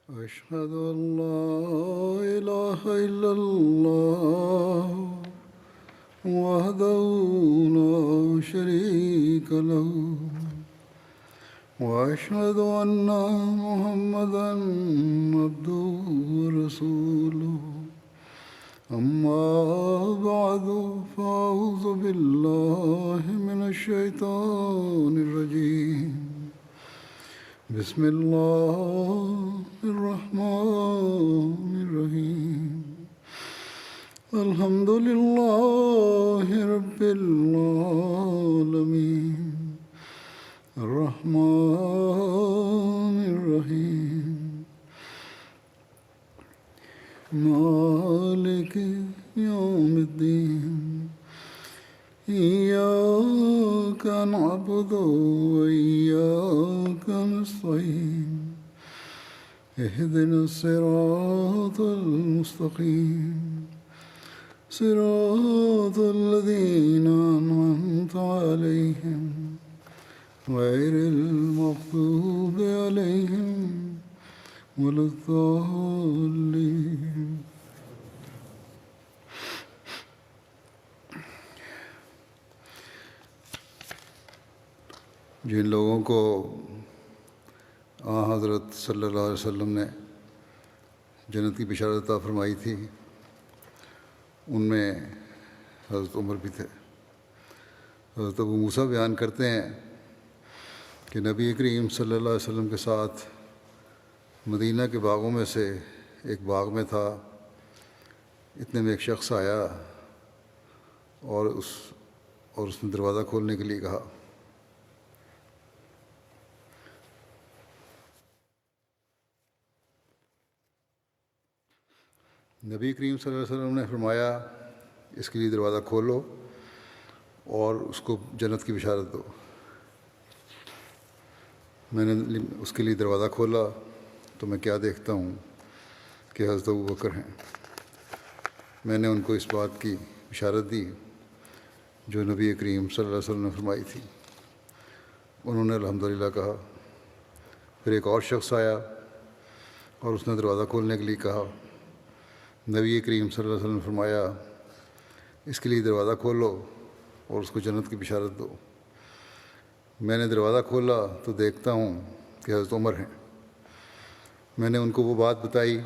أشهد أن لا إله إلا الله وحده لا شريك له وأشهد أن محمدا عبده ورسوله أما بعد فأعوذ بالله من الشيطان الرجيم بسم الله الرحمن الرحيم الحمد لله رب العالمين الرحمن الرحيم مالك يوم الدين إياك نعبد وإياك نستعين اهدنا الصراط المستقيم صراط الذين أنعمت عليهم غير المغضوب عليهم ولا الضالين. جن لوگوں کو حضرت صلی اللہ علیہ وسلم نے جنت کی بشارت عطا فرمائی تھی، ان میں حضرت عمر بھی تھے۔ حضرت ابو موسیٰ بیان کرتے ہیں کہ نبی کریم صلی اللہ علیہ وسلم کے ساتھ مدینہ کے باغوں میں سے ایک باغ میں تھا۔ اتنے میں ایک شخص آیا اور اس نے دروازہ کھولنے کے لیے کہا۔ نبی کریم صلی اللہ علیہ وسلم نے فرمایا اس کے لیے دروازہ کھولو اور اس کو جنت کی بشارت دو۔ میں نے اس کے لیے دروازہ کھولا تو میں کیا دیکھتا ہوں کہ حضرت ابوبکر ہیں۔ میں نے ان کو اس بات کی بشارت دی جو نبی کریم صلی اللہ علیہ وسلم نے فرمائی تھی۔ انہوں نے الحمدللہ کہا۔ پھر ایک اور شخص آیا اور اس نے دروازہ کھولنے کے لیے کہا۔ نبی کریم صلی اللہ علیہ وسلم نے فرمایا اس کے لیے دروازہ کھولو اور اس کو جنت کی بشارت دو۔ میں نے دروازہ کھولا تو دیکھتا ہوں کہ حضرت عمر ہیں۔ میں نے ان کو وہ بات بتائی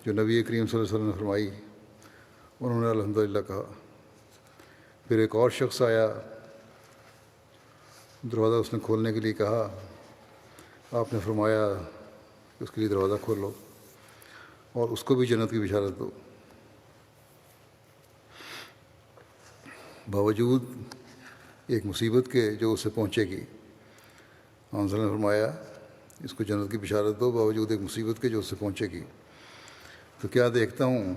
جو نبی کریم صلی اللہ علیہ وسلم نے فرمائی۔ انہوں نے الحمدللہ کہا۔ پھر ایک اور شخص آیا، دروازہ اس نے کھولنے کے لیے کہا۔ آپ نے فرمایا کہ اس کے لیے دروازہ کھولو اور اس کو بھی جنت کی بشارت دو۔ باوجود ایک مصیبت کے جو اسے پہنچے گی، حضرت نے فرمایا اس کو جنت کی بشارت دو باوجود ایک مصیبت کے جو اسے پہنچے گی۔ تو کیا دیکھتا ہوں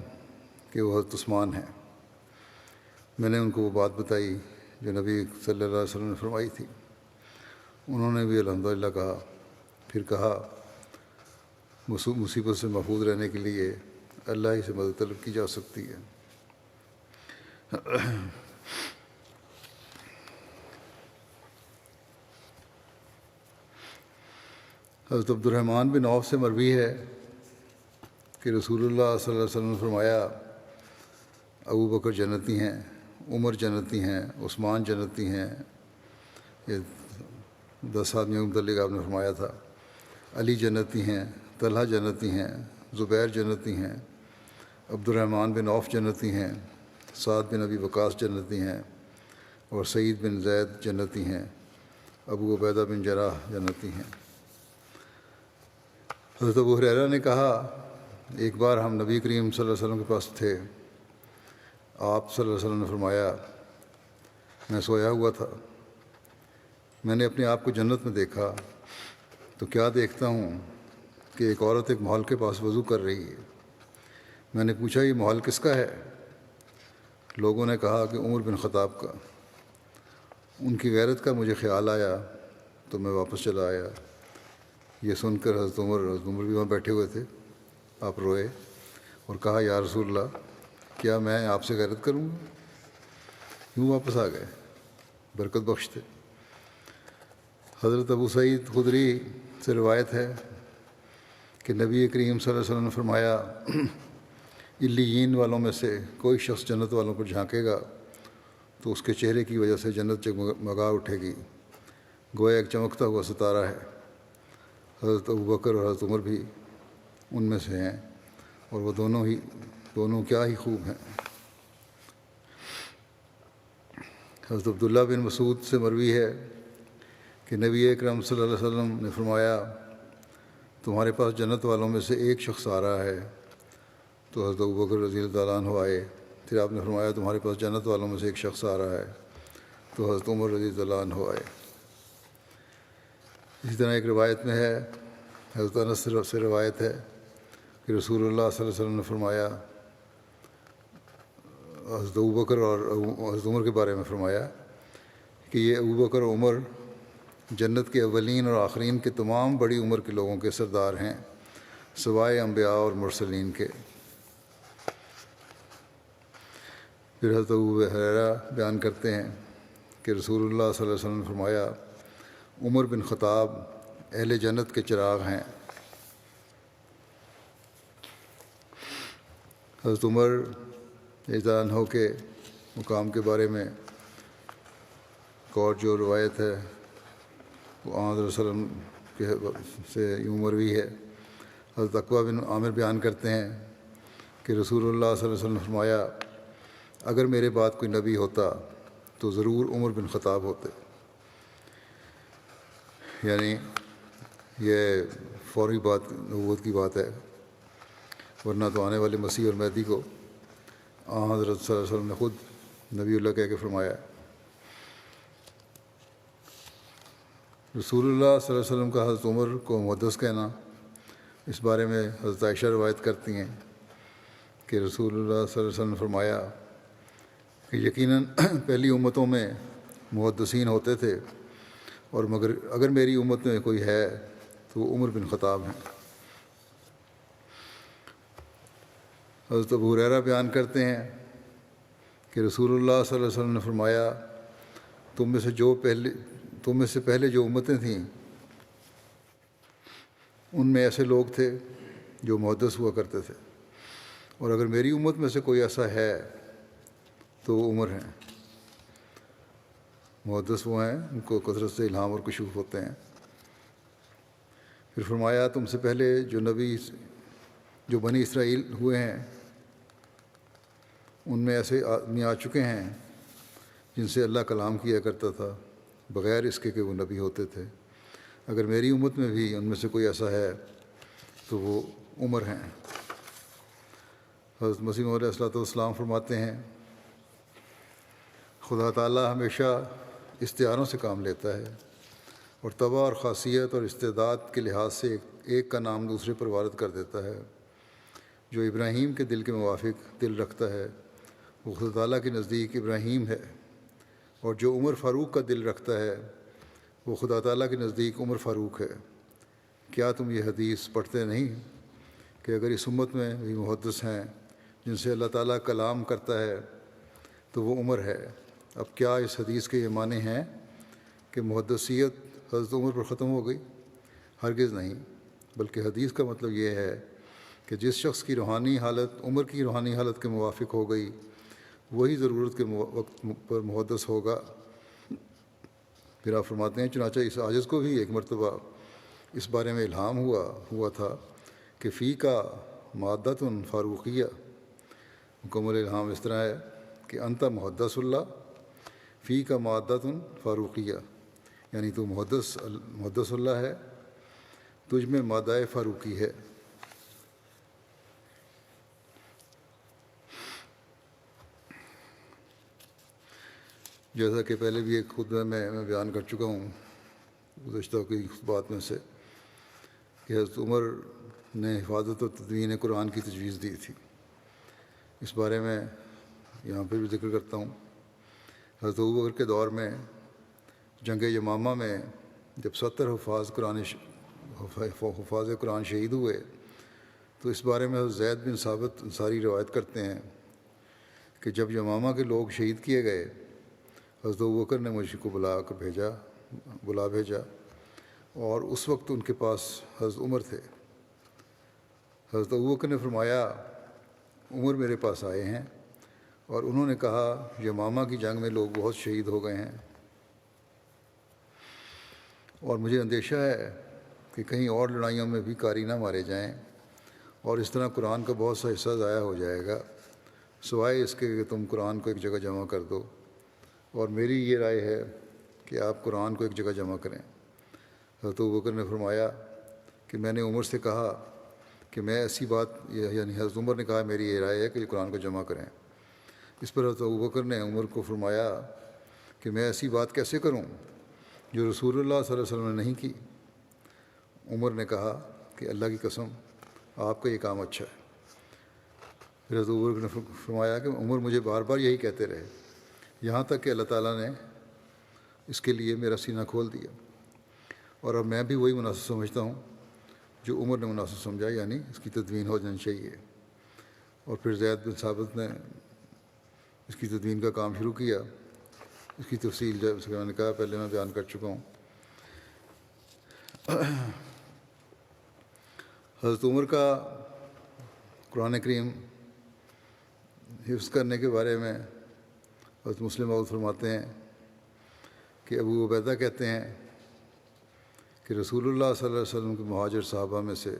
کہ وہ حضرت عثمان ہیں۔ میں نے ان کو وہ بات بتائی جو نبی صلی اللہ علیہ وسلم نے فرمائی تھی۔ انہوں نے بھی الحمدللہ کہا۔ پھر کہا مصیبت سے محفوظ رہنے کے لیے اللہ ہی سے مدد طلب کی جا سکتی ہے۔ حضرت عبد الرحمن بن عوف سے مروی ہے کہ رسول اللہ صلی اللہ علیہ وسلم نے فرمایا ابو بکر جنتی ہیں، عمر جنتی ہیں، عثمان جنتی ہیں۔ یہ 10 آدمیوں کے متعلق آپ نے فرمایا تھا۔ علی جنتی ہیں، طلحہ جنتی ہیں، زبیر جنتی ہیں، عبد الرحمن بن عوف جنتی ہیں، سعد بن ابی وقاص جنتی ہیں، اور سعید بن زید جنتی ہیں، ابو عبیدہ بن جراح جنتی ہیں۔ حضرت ابو ہریرہ نے کہا ایک بار ہم نبی کریم صلی اللہ علیہ وسلم کے پاس تھے۔ آپ صلی اللہ علیہ وسلم نے فرمایا میں سویا ہوا تھا، میں نے اپنے آپ کو جنت میں دیکھا تو کیا دیکھتا ہوں کہ ایک عورت ایک محل کے پاس وضو کر رہی ہے۔ میں نے پوچھا یہ محل کس کا ہے؟ لوگوں نے کہا کہ عمر بن خطاب کا۔ ان کی غیرت کا مجھے خیال آیا تو میں واپس چلا آیا۔ یہ سن کر حضرت عمر بھی وہاں بیٹھے ہوئے تھے۔ آپ روئے اور کہا یا رسول اللہ کیا میں آپ سے غیرت کروں گا؟ یوں واپس آ گئے، برکت بخش تھے۔ حضرت ابو سعید خدری سے روایت ہے کہ نبی کریم صلی اللہ علیہ وسلم نے فرمایا علیین والوں میں سے کوئی شخص جنت والوں پر جھانکے گا تو اس کے چہرے کی وجہ سے جنت جگمگا اٹھے گی، گویا ایک چمکتا ہوا ستارہ ہے۔ حضرت ابوبکر اور حضرت عمر بھی ان میں سے ہیں، اور وہ دونوں کیا ہی خوب ہیں۔ حضرت عبداللہ بن مسعود سے مروی ہے کہ نبی اکرم صلی اللہ علیہ وسلم نے فرمایا تمہارے پاس جنت والوں میں سے ایک شخص آ رہا ہے، تو حضرت ابوبکر رضی اللہ تعالیٰ عنہ آئے۔ پھر آپ نے فرمایا تمہارے پاس جنت والوں میں سے ایک شخص آ رہا ہے، تو حضرت عمر رضی اللہ عنہ آئے۔ اسی طرح ایک روایت میں ہے، حضرت انس سے روایت ہے کہ رسول اللہ صلی اللہ علیہ وسلم نے فرمایا، حضرت ابوبکر اور حضرت عمر کے بارے میں فرمایا کہ یہ ابوبکر اور عمر جنت کے اولین اور آخرین کے تمام بڑی عمر کے لوگوں کے سردار ہیں، سوائے انبیاء اور مرسلین کے۔ پھر حضرت ابو ہریرہ بیان کرتے ہیں کہ رسول اللہ صلی اللہ علیہ وسلم نے فرمایا عمر بن خطاب اہل جنت کے چراغ ہیں۔ حضرت عمر رضی اللہ عنہ کے مقام کے بارے میں ایک اور جو روایت ہے وہ آن صلی اللہ علیہ وسلم کے سے یوں مروی ہے۔ حضرت عقبہ بن عامر بیان کرتے ہیں کہ رسول اللہ صلی اللہ علیہ وسلم نے فرمایا اگر میرے بعد کوئی نبی ہوتا تو ضرور عمر بن خطاب ہوتے، یعنی یہ فوری بات نبوت کی بات ہے، ورنہ تو آنے والے مسیح اور مہدی کو حضرت صلی اللہ علیہ وسلم نے خود نبی اللہ کہہ کے فرمایا۔ رسول اللہ صلی اللہ علیہ وسلم کا حضرت عمر کو محدث کہنا، اس بارے میں حضرت عائشہ روایت کرتی ہیں کہ رسول اللہ صلی اللہ علیہ وسلم نے فرمایا کہ یقیناً پہلی امتوں میں محدثین ہوتے تھے، اور مگر اگر میری امت میں کوئی ہے تو وہ عمر بن خطاب ہیں۔ حضرت ابو ہریرہ بیان کرتے ہیں کہ رسول اللہ صلی اللہ علیہ وسلم نے فرمایا تم میں سے پہلے جو امتیں تھیں ان میں ایسے لوگ تھے جو محدث ہوا کرتے تھے، اور اگر میری امت میں سے کوئی ایسا ہے تو وہ عمر ہیں۔ محدث وہ ہیں ان کو کثرت سے الہام اور کشوف ہوتے ہیں۔ پھر فرمایا تم سے پہلے جو نبی جو بنی اسرائیل ہوئے ہیں ان میں ایسے آدمی آ چکے ہیں جن سے اللہ کلام کیا کرتا تھا بغیر اس کے کہ وہ نبی ہوتے تھے، اگر میری امت میں بھی ان میں سے کوئی ایسا ہے تو وہ عمر ہیں۔ حضرت مسیح موعود علیہ الصلوۃ والسلام فرماتے ہیں خدا تعالیٰ ہمیشہ استعاروں سے کام لیتا ہے، اور طبع اور خاصیت اور استعداد کے لحاظ سے ایک کا نام دوسرے پر وارد کر دیتا ہے۔ جو ابراہیم کے دل کے موافق دل رکھتا ہے وہ خدا تعالیٰ کے نزدیک ابراہیم ہے، اور جو عمر فاروق کا دل رکھتا ہے وہ خدا تعالیٰ کے نزدیک عمر فاروق ہے۔ کیا تم یہ حدیث پڑھتے نہیں کہ اگر اس امت میں بھی محدث ہیں جن سے اللہ تعالیٰ کلام کرتا ہے تو وہ عمر ہے؟ اب کیا اس حدیث کے یہ معنی ہیں کہ محدثیت حضرت عمر پر ختم ہو گئی؟ ہرگز نہیں، بلکہ حدیث کا مطلب یہ ہے کہ جس شخص کی روحانی حالت عمر کی روحانی حالت کے موافق ہو گئی وہی ضرورت کے وقت پر محدث ہوگا۔ پھر آپ فرماتے ہیں چنانچہ اس عاجز کو بھی ایک مرتبہ اس بارے میں الہام ہوا تھا کہ فی کا مادۃ فاروقیہ، مکمل الہام اس طرح ہے کہ انت محدث اللہ فی کا مادۃ فاروقیہ، یعنی تو محدث اللہ ہے، تجھ میں مادہ فاروقی ہے۔ جیسا کہ پہلے بھی ایک خطبہ میں بیان کر چکا ہوں گزشتہ کی بات میں سے کہ حضرت عمر نے حفاظت و تدوین قرآن کی تجویز دی تھی۔ اس بارے میں یہاں پہ بھی ذکر کرتا ہوں۔ حضرت ابوبکر کے دور میں جنگ یمامہ میں جب 70 حفاظ قرآن شہید ہوئے تو اس بارے میں حضرت زید بن ثابت انصاری روایت کرتے ہیں کہ جب یمامہ کے لوگ شہید کیے گئے حضرت ابوبکر نے مجھ کو بلا بھیجا، اور اس وقت ان کے پاس حضرت عمر تھے۔ حضرت ابوبکر نے فرمایا عمر میرے پاس آئے ہیں اور انہوں نے کہا یمامہ کی جنگ میں لوگ بہت شہید ہو گئے ہیں اور مجھے اندیشہ ہے کہ کہیں اور لڑائیوں میں بھی قاری نہ مارے جائیں اور اس طرح قرآن کا بہت سا حصہ ضائع ہو جائے گا، سوائے اس کے کہ تم قرآن کو ایک جگہ جمع کر دو، اور میری یہ رائے ہے کہ آپ قرآن کو ایک جگہ جمع کریں۔ حضرت ابوبکر نے فرمایا کہ میں نے عمر سے کہا کہ میں ایسی بات، یعنی حضرت عمر نے کہا میری یہ رائے ہے کہ قرآن کو جمع کریں۔ اس پر حضرت ابوبکر نے عمر کو فرمایا کہ میں ایسی بات کیسے کروں جو رسول اللہ صلی اللہ علیہ وسلم نے نہیں کی۔ عمر نے کہا کہ اللہ کی قسم آپ کا یہ کام اچھا ہے۔ پھر حضرت ابوبکر نے فرمایا کہ عمر مجھے بار بار یہی کہتے رہے، یہاں تک کہ اللہ تعالیٰ نے اس کے لیے میرا سینہ کھول دیا، اور اب میں بھی وہی مناسب سمجھتا ہوں جو عمر نے مناسب سمجھا، یعنی اس کی تدوین ہو جانی چاہیے۔ اور پھر زید بن ثابت نے اس کی تدوین کا کام شروع کیا۔ اس کی تفصیل جیسے کہ میں نے کہا پہلے میں بیان کر چکا ہوں۔ حضرت عمر کا قرآن کریم حفظ کرنے کے بارے میں حضرت مسلم موعود فرماتے ہیں کہ ابو عبیدہ کہتے ہیں کہ رسول اللہ صلی اللہ علیہ وسلم کے مہاجر صحابہ میں سے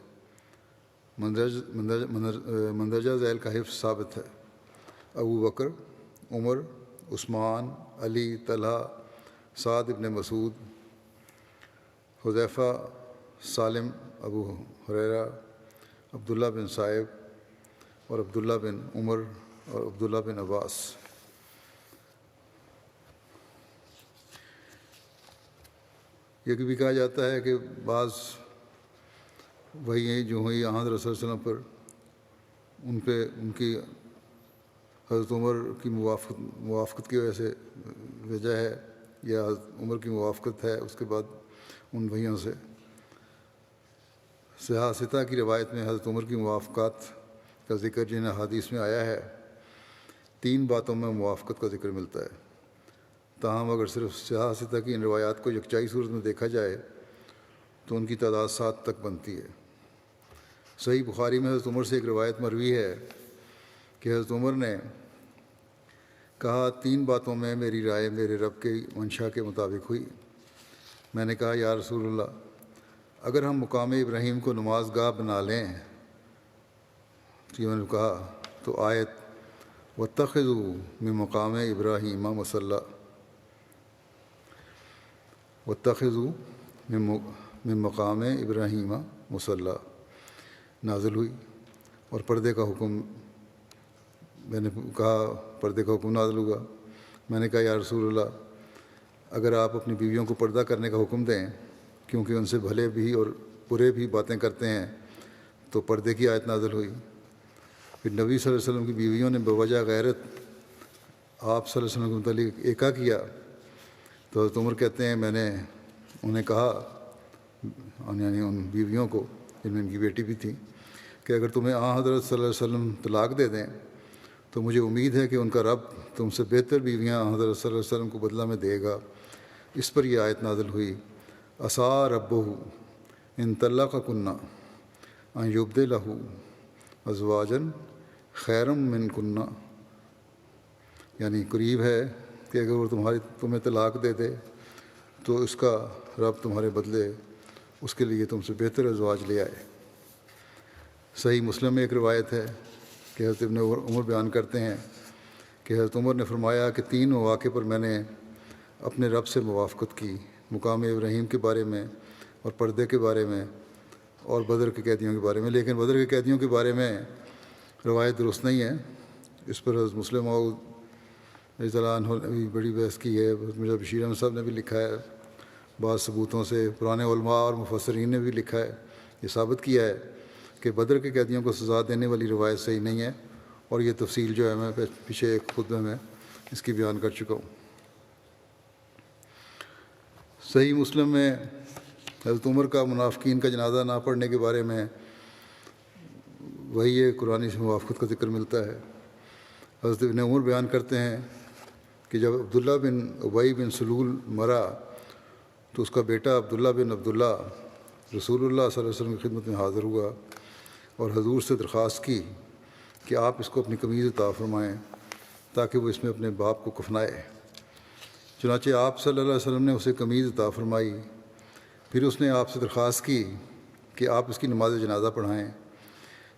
مندرجہ ذیل کا حفظ ثابت ہے: ابو بکر، عمر، عثمان، علی، طلحہ، سعد ابن مسعود، حذیفہ، سالم، ابو ہریرہ، عبداللہ بن صائب اور عبداللہ بن عمر اور عبداللہ بن عباس۔ یہ بھی کہا جاتا ہے کہ بعض وہی جو ہوئی حضرت صلی اللہ علیہ وسلم پر ان کی حضرت عمر کی موافقت کی وجہ سے وجہ ہے، یا حضرت عمر کی موافقت ہے اس کے بعد ان وحیوں سے۔ صحاح ستہ کی روایت میں حضرت عمر کی موافقات کا ذکر جن احادیث میں آیا ہے، 3 باتوں میں موافقت کا ذکر ملتا ہے۔ تاہم اگر صرف صحاح ستہ کی ان روایات کو یکجائی صورت میں دیکھا جائے تو ان کی تعداد 7 تک بنتی ہے۔ صحیح بخاری میں حضرت عمر سے ایک روایت مروی ہے کہ حضرت عمر نے کہا 3 باتوں میں میری رائے میرے رب کے منشا کے مطابق ہوئی۔ میں نے کہا یا رسول اللہ، اگر ہم مقام ابراہیم کو نماز گاہ بنا لیں، تو میں نے کہا تو آیت وَاتَّخِذُوا مِن مقام ابراہیم مصلی، وَاتَّخِذُوا مِن مقام ابراہیم مصلی نازل ہوئی، اور پردے کا حکم، میں نے کہا پردے کا حکم نازل ہوا۔ میں نے کہا یا رسول اللہ، اگر آپ اپنی بیویوں کو پردہ کرنے کا حکم دیں کیونکہ ان سے بھلے بھی اور برے بھی باتیں کرتے ہیں، تو پردے کی آیت نازل ہوئی۔ پھر نبی صلی اللہ علیہ وسلم کی بیویوں نے بوجہ غیرت آپ صلی اللہ علیہ وسلم کے متعلق ایکا کیا، تو حضرت عمر کہتے ہیں میں نے انہیں کہا، یعنی ان بیویوں کو جن میں ان کی بیٹی بھی تھی، کہ اگر تمہیں حضرت صلی اللہ علیہ وسلم طلاق دے دیں تو مجھے امید ہے کہ ان کا رب تم سے بہتر بیویاں حضرت صلی اللہ علیہ وسلم کو بدلہ میں دے گا۔ اس پر یہ آیت نازل ہوئی عسیٰ ربہ ان طلقکن ان یبدلہ ازواجا خیرا منکن، یعنی قریب ہے کہ اگر وہ تمہیں طلاق دے دے تو اس کا رب تمہارے بدلے اس کے لیے تم سے بہتر ازواج لے آئے۔ صحیح مسلم میں ایک روایت ہے کہ حضرت ابن عمر بیان کرتے ہیں کہ حضرت عمر نے فرمایا کہ 3 مواقع پر میں نے اپنے رب سے موافقت کی، مقام ابراہیم کے بارے میں اور پردے کے بارے میں اور بدر کے قیدیوں کے بارے میں۔ لیکن بدر کے قیدیوں کے بارے میں روایت درست نہیں ہے، اس پر حضرت مسلم موعود رضی اللہ عنہ نے بھی بڑی بحث کی ہے، مرزا بشیر احمد صاحب نے بھی لکھا ہے، بعض ثبوتوں سے پرانے علماء اور مفسرین نے بھی لکھا ہے، یہ ثابت کیا ہے کہ بدر کے قیدیوں کو سزا دینے والی روایت صحیح نہیں ہے، اور یہ تفصیل جو ہے میں پیچھے ایک خطبے میں اس کی بیان کر چکا ہوں۔ صحیح مسلم میں حضرت عمر کا منافقین کا جنازہ نہ پڑھنے کے بارے میں وہی قرآنی سے موافقت کا ذکر ملتا ہے۔ حضرت ابن عمر بیان کرتے ہیں کہ جب عبداللہ بن ابی بن سلول مرا تو اس کا بیٹا عبداللہ بن عبداللہ رسول اللہ صلی اللہ علیہ وسلم کی خدمت میں حاضر ہوا اور حضور سے درخواست کی کہ آپ اس کو اپنی قمیض عطا فرمائیں تاکہ وہ اس میں اپنے باپ کو کفنائے۔ چنانچہ آپ صلی اللہ علیہ وسلم نے اسے قمیض عطا فرمائی۔ پھر اس نے آپ سے درخواست کی کہ آپ اس کی نماز جنازہ پڑھائیں،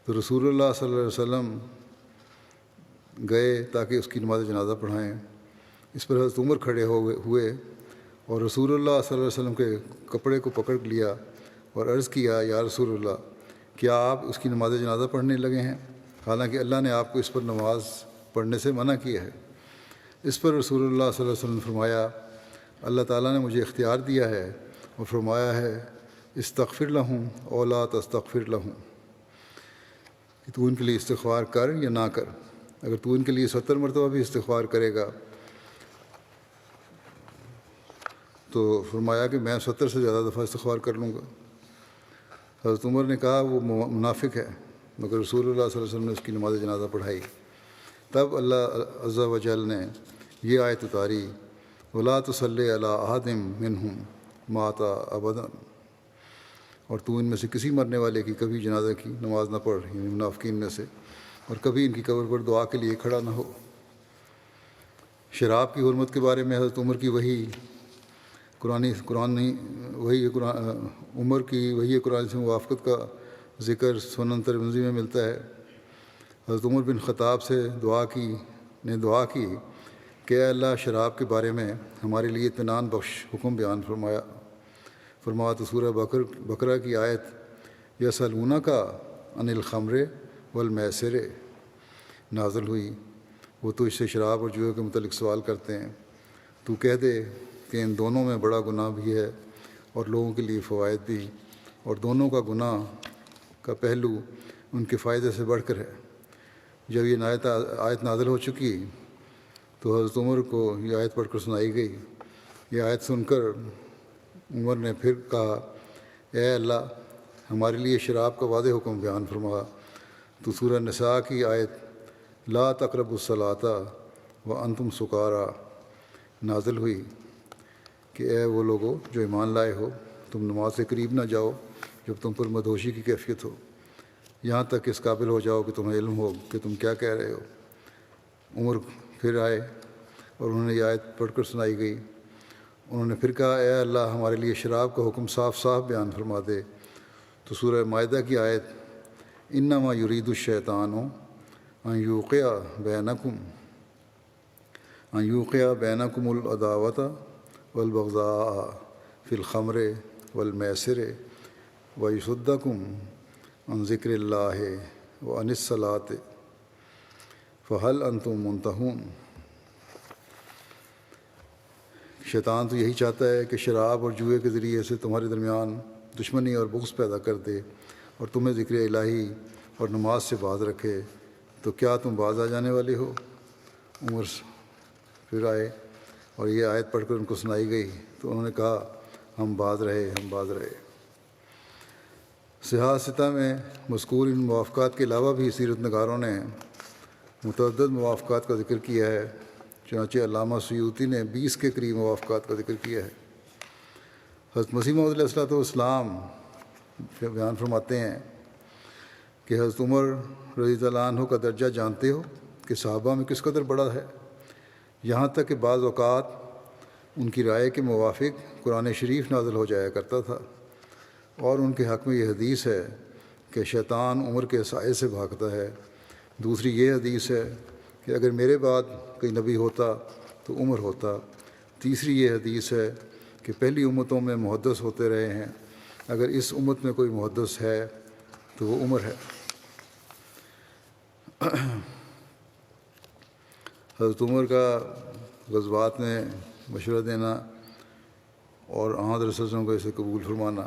تو رسول اللہ صلی اللہ علیہ وسلم گئے تاکہ اس کی نماز جنازہ پڑھائیں۔ اس پر حضرت عمر کھڑے ہوئے اور رسول اللہ صلی اللہ علیہ وسلم کے کپڑے کو پکڑ لیا اور عرض کیا، یا رسول اللہ، کیا آپ اس کی نماز جنازہ پڑھنے لگے ہیں، حالانکہ اللہ نے آپ کو اس پر نماز پڑھنے سے منع کیا ہے؟ اس پر رسول اللہ صلی اللہ علیہ وسلم نے فرمایا، اللہ تعالیٰ نے مجھے اختیار دیا ہے اور فرمایا ہے، استغفر لہم او لا تستغفر لہم، کہ تو ان کے لیے استغفار کر یا نہ کر۔ اگر تو ان کے لیے 70 مرتبہ بھی استغفار کرے گا تو فرمایا کہ میں 70 سے زیادہ دفعہ استغفار کر لوں گا۔ حضرت عمر نے کہا وہ منافق ہے، مگر رسول اللہ صلی اللہ علیہ وسلم نے اس کی نماز جنازہ پڑھائی۔ تب اللہ عز و جل نے یہ آیت اتاری، وَلَا تُصَلِّ عَلَىٰ أَحَدٍ مِّنْهُمْ مَاتَ أَبَدًا، اور تو ان میں سے کسی مرنے والے کی کبھی جنازہ کی نماز نہ پڑھ، یعنی منافقین میں سے، اور کبھی ان کی قبر پر دعا کے لیے کھڑا نہ ہو۔ شراب کی حرمت کے بارے میں حضرت عمر کی وحی عمر کی وحی قرآن سے موافقت کا ذکر سنن ترمذی میں ملتا ہے۔ حضرت عمر بن خطاب سے دعا کی کہ اے اللہ، شراب کے بارے میں ہمارے لیے اطمینان بخش حکم بیان فرما تو سورہ بقرہ کی آیت یسألونک عن الخمر والمیسر نازل ہوئی۔ وہ تو اس سے شراب اور جوئے کے متعلق سوال کرتے ہیں، تو کہہ دے کہ ان دونوں میں بڑا گناہ بھی ہے اور لوگوں کے لیے فوائد بھی، اور دونوں کا گناہ کا پہلو ان کے فائدے سے بڑھ کر ہے۔ جب یہ آیت نازل ہو چکی تو حضرت عمر کو یہ آیت پڑھ کر سنائی گئی۔ یہ آیت سن کر عمر نے پھر کہا، اے اللہ، ہمارے لیے شراب کا واضح حکم بیان فرما۔ تو سورہ نساء کی آیت لا تقربوا الصلاۃ وانتم سکارا نازل ہوئی کہ اے وہ لوگو جو ایمان لائے ہو، تم نماز سے قریب نہ جاؤ جب تم پر مدہوشی کی کیفیت ہو، یہاں تک کہ اس قابل ہو جاؤ کہ تمہیں علم ہو کہ تم کیا کہہ رہے ہو۔ عمر پھر آئے اور انہوں نے یہ آیت پڑھ کر سنائی گئی۔ انہوں نے پھر کہا، اے اللہ، ہمارے لیے شراب کا حکم صاف صاف بیان فرما دے۔ تو سورہ مائدہ کی آیت انما یرید الشیطان ان یوقع بینکم العداوۃ والبغضاء فی الخمر والمیسر ویصدکم عن ذکر اللہ وعن الصلاۃ فہل انتم منتہون۔ شیطان تو یہی چاہتا ہے کہ شراب اور جوئے کے ذریعے سے تمہارے درمیان دشمنی اور بغض پیدا کر دے اور تمہیں ذکر الہی اور نماز سے باز رکھے، تو کیا تم باز آ جانے والے ہو؟ عمر پھر آئے اور یہ آیت پڑھ کر ان کو سنائی گئی تو انہوں نے کہا، ہم باز رہے۔ صحاح ستہ میں مذکور ان موافقات کے علاوہ بھی سیرت نگاروں نے متعدد موافقات کا ذکر کیا ہے۔ چنانچہ علامہ سیوطی نے 20 کے قریب موافقات کا ذکر کیا ہے۔ حضرت مسیح موعود علیہ الصلوۃ والسلام بیان فرماتے ہیں کہ حضرت عمر رضی اللہ عنہ کا درجہ جانتے ہو کہ صحابہ میں کس قدر بڑا ہے، یہاں تک کہ بعض اوقات ان کی رائے کے موافق قرآن شریف نازل ہو جایا کرتا تھا، اور ان کے حق میں یہ حدیث ہے کہ شیطان عمر کے سائے سے بھاگتا ہے۔ دوسری یہ حدیث ہے کہ اگر میرے بعد کوئی نبی ہوتا تو عمر ہوتا۔ تیسری یہ حدیث ہے کہ پہلی امتوں میں محدث ہوتے رہے ہیں، اگر اس امت میں کوئی محدث ہے تو وہ عمر ہے۔ حضرت عمر کا غزوات میں مشورہ دینا اور حضرت صلی اللہ علیہ وسلم کو اسے قبول فرمانا،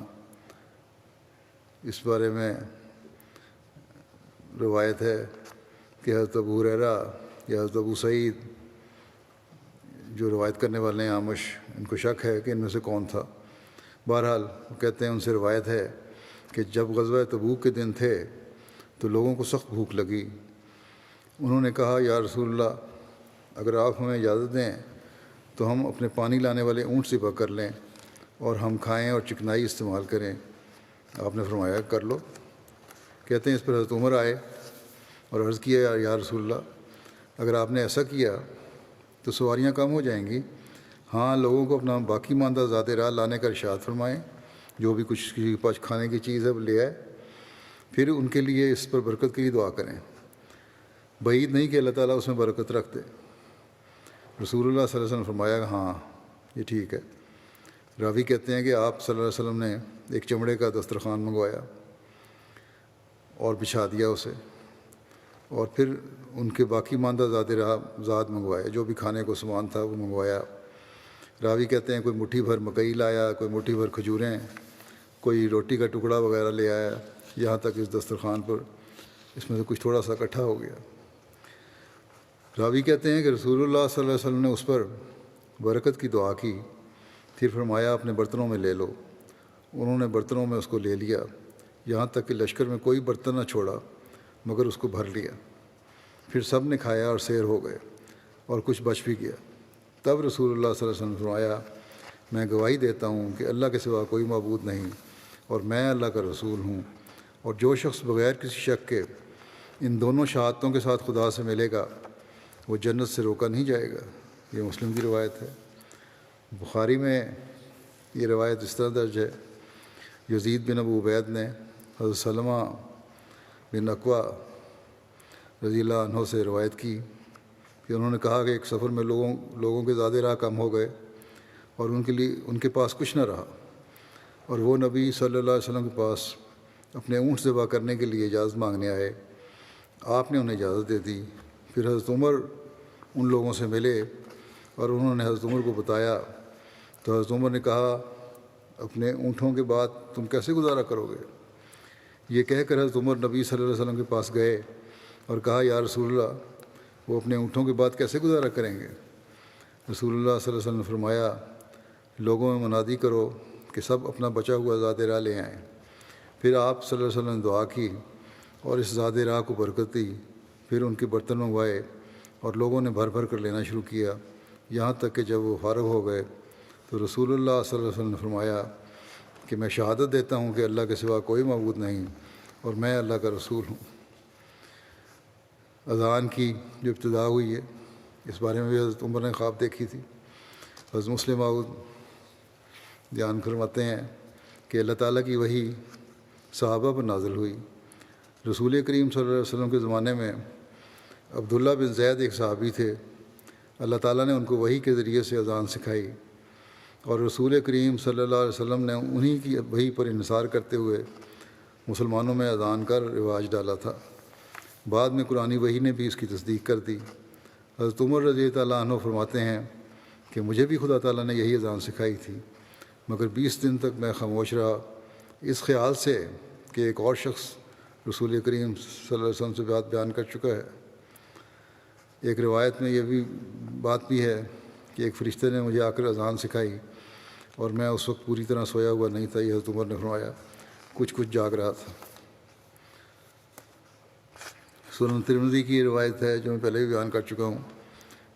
اس بارے میں روایت ہے کہ حضرت ابو ہریرہ یا حضرت ابو سعید جو روایت کرنے والے ہیں اعمش، ان کو شک ہے کہ ان میں سے کون تھا۔ بہرحال وہ کہتے ہیں ان سے روایت ہے کہ جب غزوہ تبوک کے دن تھے تو لوگوں کو سخت بھوک لگی۔ انہوں نے کہا، یا رسول اللہ، اگر آپ ہمیں اجازت دیں تو ہم اپنے پانی لانے والے اونٹ ذبح کر لیں اور ہم کھائیں اور چکنائی استعمال کریں۔ آپ نے فرمایا، کر لو۔ کہتے ہیں اس پر حضرت عمر آئے اور عرض کیا یا رسول اللہ اگر آپ نے ایسا کیا تو سواریاں کم ہو جائیں گی، ہاں لوگوں کو اپنا باقی ماندہ ذات راہ لانے کا ارشاد فرمائیں، جو بھی کچھ کسی کے پاس کھانے کی چیز ہے وہ لے آئے، پھر ان کے لیے اس پر برکت کے لیے دعا کریں، بعید نہیں کہ اللہ تعالیٰ اس میں برکت رکھ دے۔ رسول اللہ صلی اللہ علیہ وسلم نے فرمایا ہاں یہ ٹھیک ہے۔ راوی کہتے ہیں کہ آپ صلی اللہ علیہ وسلم نے ایک چمڑے کا دسترخوان منگوایا اور بچھا دیا اسے، اور پھر ان کے باقی ماندہ ذات منگوائے، جو بھی کھانے کو سامان تھا وہ منگوایا۔ راوی کہتے ہیں کوئی مٹھی بھر مکئی لایا، کوئی مٹھی بھر کھجوریں، کوئی روٹی کا ٹکڑا وغیرہ لے آیا، یہاں تک اس دسترخوان پر اس میں سے کچھ تھوڑا سا اکٹھا ہو گیا۔ راوی کہتے ہیں کہ رسول اللہ صلی اللہ علیہ وسلم نے اس پر برکت کی دعا کی، پھر فرمایا اپنے برتنوں میں لے لو۔ انہوں نے برتنوں میں اس کو لے لیا، یہاں تک کہ لشکر میں کوئی برتن نہ چھوڑا مگر اس کو بھر لیا۔ پھر سب نے کھایا اور سیر ہو گئے اور کچھ بچ بھی گیا۔ تب رسول اللہ صلی اللہ علیہ وسلم نے فرمایا میں گواہی دیتا ہوں کہ اللہ کے سوا کوئی معبود نہیں اور میں اللہ کا رسول ہوں، اور جو شخص بغیر کسی شک کے ان دونوں شہادتوں کے ساتھ خدا سے ملے گا وہ جنت سے روکا نہیں جائے گا۔ یہ مسلم کی روایت ہے۔ بخاری میں یہ روایت اس طرح درج ہے، یزید بن ابو عبید نے حضرت سلمہ بن اکوع رضی اللہ عنہ سے روایت کی کہ انہوں نے کہا کہ ایک سفر میں لوگوں کے زیادہ راہ کم ہو گئے اور ان کے پاس کچھ نہ رہا، اور وہ نبی صلی اللہ علیہ وسلم کے پاس اپنے اونٹ ذبح کرنے کے لیے اجازت مانگنے آئے۔ آپ نے انہیں اجازت دے دی۔ پھر حضرت عمر ان لوگوں سے ملے اور انہوں نے حضرت عمر کو بتایا، تو حضرت عمر نے کہا اپنے اونٹوں کے بعد تم کیسے گزارا کرو گے؟ یہ کہہ کر حضرت عمر نبی صلی اللہ علیہ وسلم کے پاس گئے اور کہا یا رسول اللہ وہ اپنے اونٹوں کے بعد کیسے گزارا کریں گے؟ رسول اللہ صلی اللہ علیہ وسلم نے فرمایا لوگوں میں منادی کرو کہ سب اپنا بچا ہوا زاد راہ لے آئیں۔ پھر آپ صلی اللہ علیہ وسلم نے دعا کی اور اس زاد راہ کو برکت دی، پھر ان کے برتن منگوائے اور لوگوں نے بھر بھر کر لینا شروع کیا، یہاں تک کہ جب وہ فارغ ہو گئے تو رسول اللہ صلی اللہ علیہ وسلم نے فرمایا کہ میں شہادت دیتا ہوں کہ اللہ کے سوا کوئی معبود نہیں اور میں اللہ کا رسول ہوں۔ اذان کی جو ابتدا ہوئی ہے اس بارے میں بھی حضرت عمر نے خواب دیکھی تھی۔ حضرت مسلم موعود بیان فرماتے ہیں کہ اللہ تعالیٰ کی وحی صحابہ پر نازل ہوئی۔ رسول کریم صلی اللہ علیہ وسلم کے زمانے میں عبداللہ بن زید ایک صحابی تھے، اللہ تعالیٰ نے ان کو وحی کے ذریعے سے اذان سکھائی، اور رسول کریم صلی اللہ علیہ وسلم نے انہی کی وحی پر انحصار کرتے ہوئے مسلمانوں میں اذان کا رواج ڈالا تھا۔ بعد میں قرآنی وحی نے بھی اس کی تصدیق کر دی۔ حضرت عمر رضی اللہ عنہ فرماتے ہیں کہ مجھے بھی خدا تعالیٰ نے یہی اذان سکھائی تھی، مگر 20 دن تک میں خاموش رہا، اس خیال سے کہ ایک اور شخص رسول کریم صلی اللہ علیہ وسلم سے بات بیان کر چکا ہے۔ ایک روایت میں یہ بھی بات بھی ہے کہ ایک فرشتے نے مجھے آ کر اذان سکھائی اور میں اس وقت پوری طرح سویا ہوا نہیں تھا، یہ حضرت عمر نے فرمایا، کچھ جاگ رہا تھا۔ سنن ترمذی کی یہ روایت ہے جو میں پہلے بھی بیان کر چکا ہوں،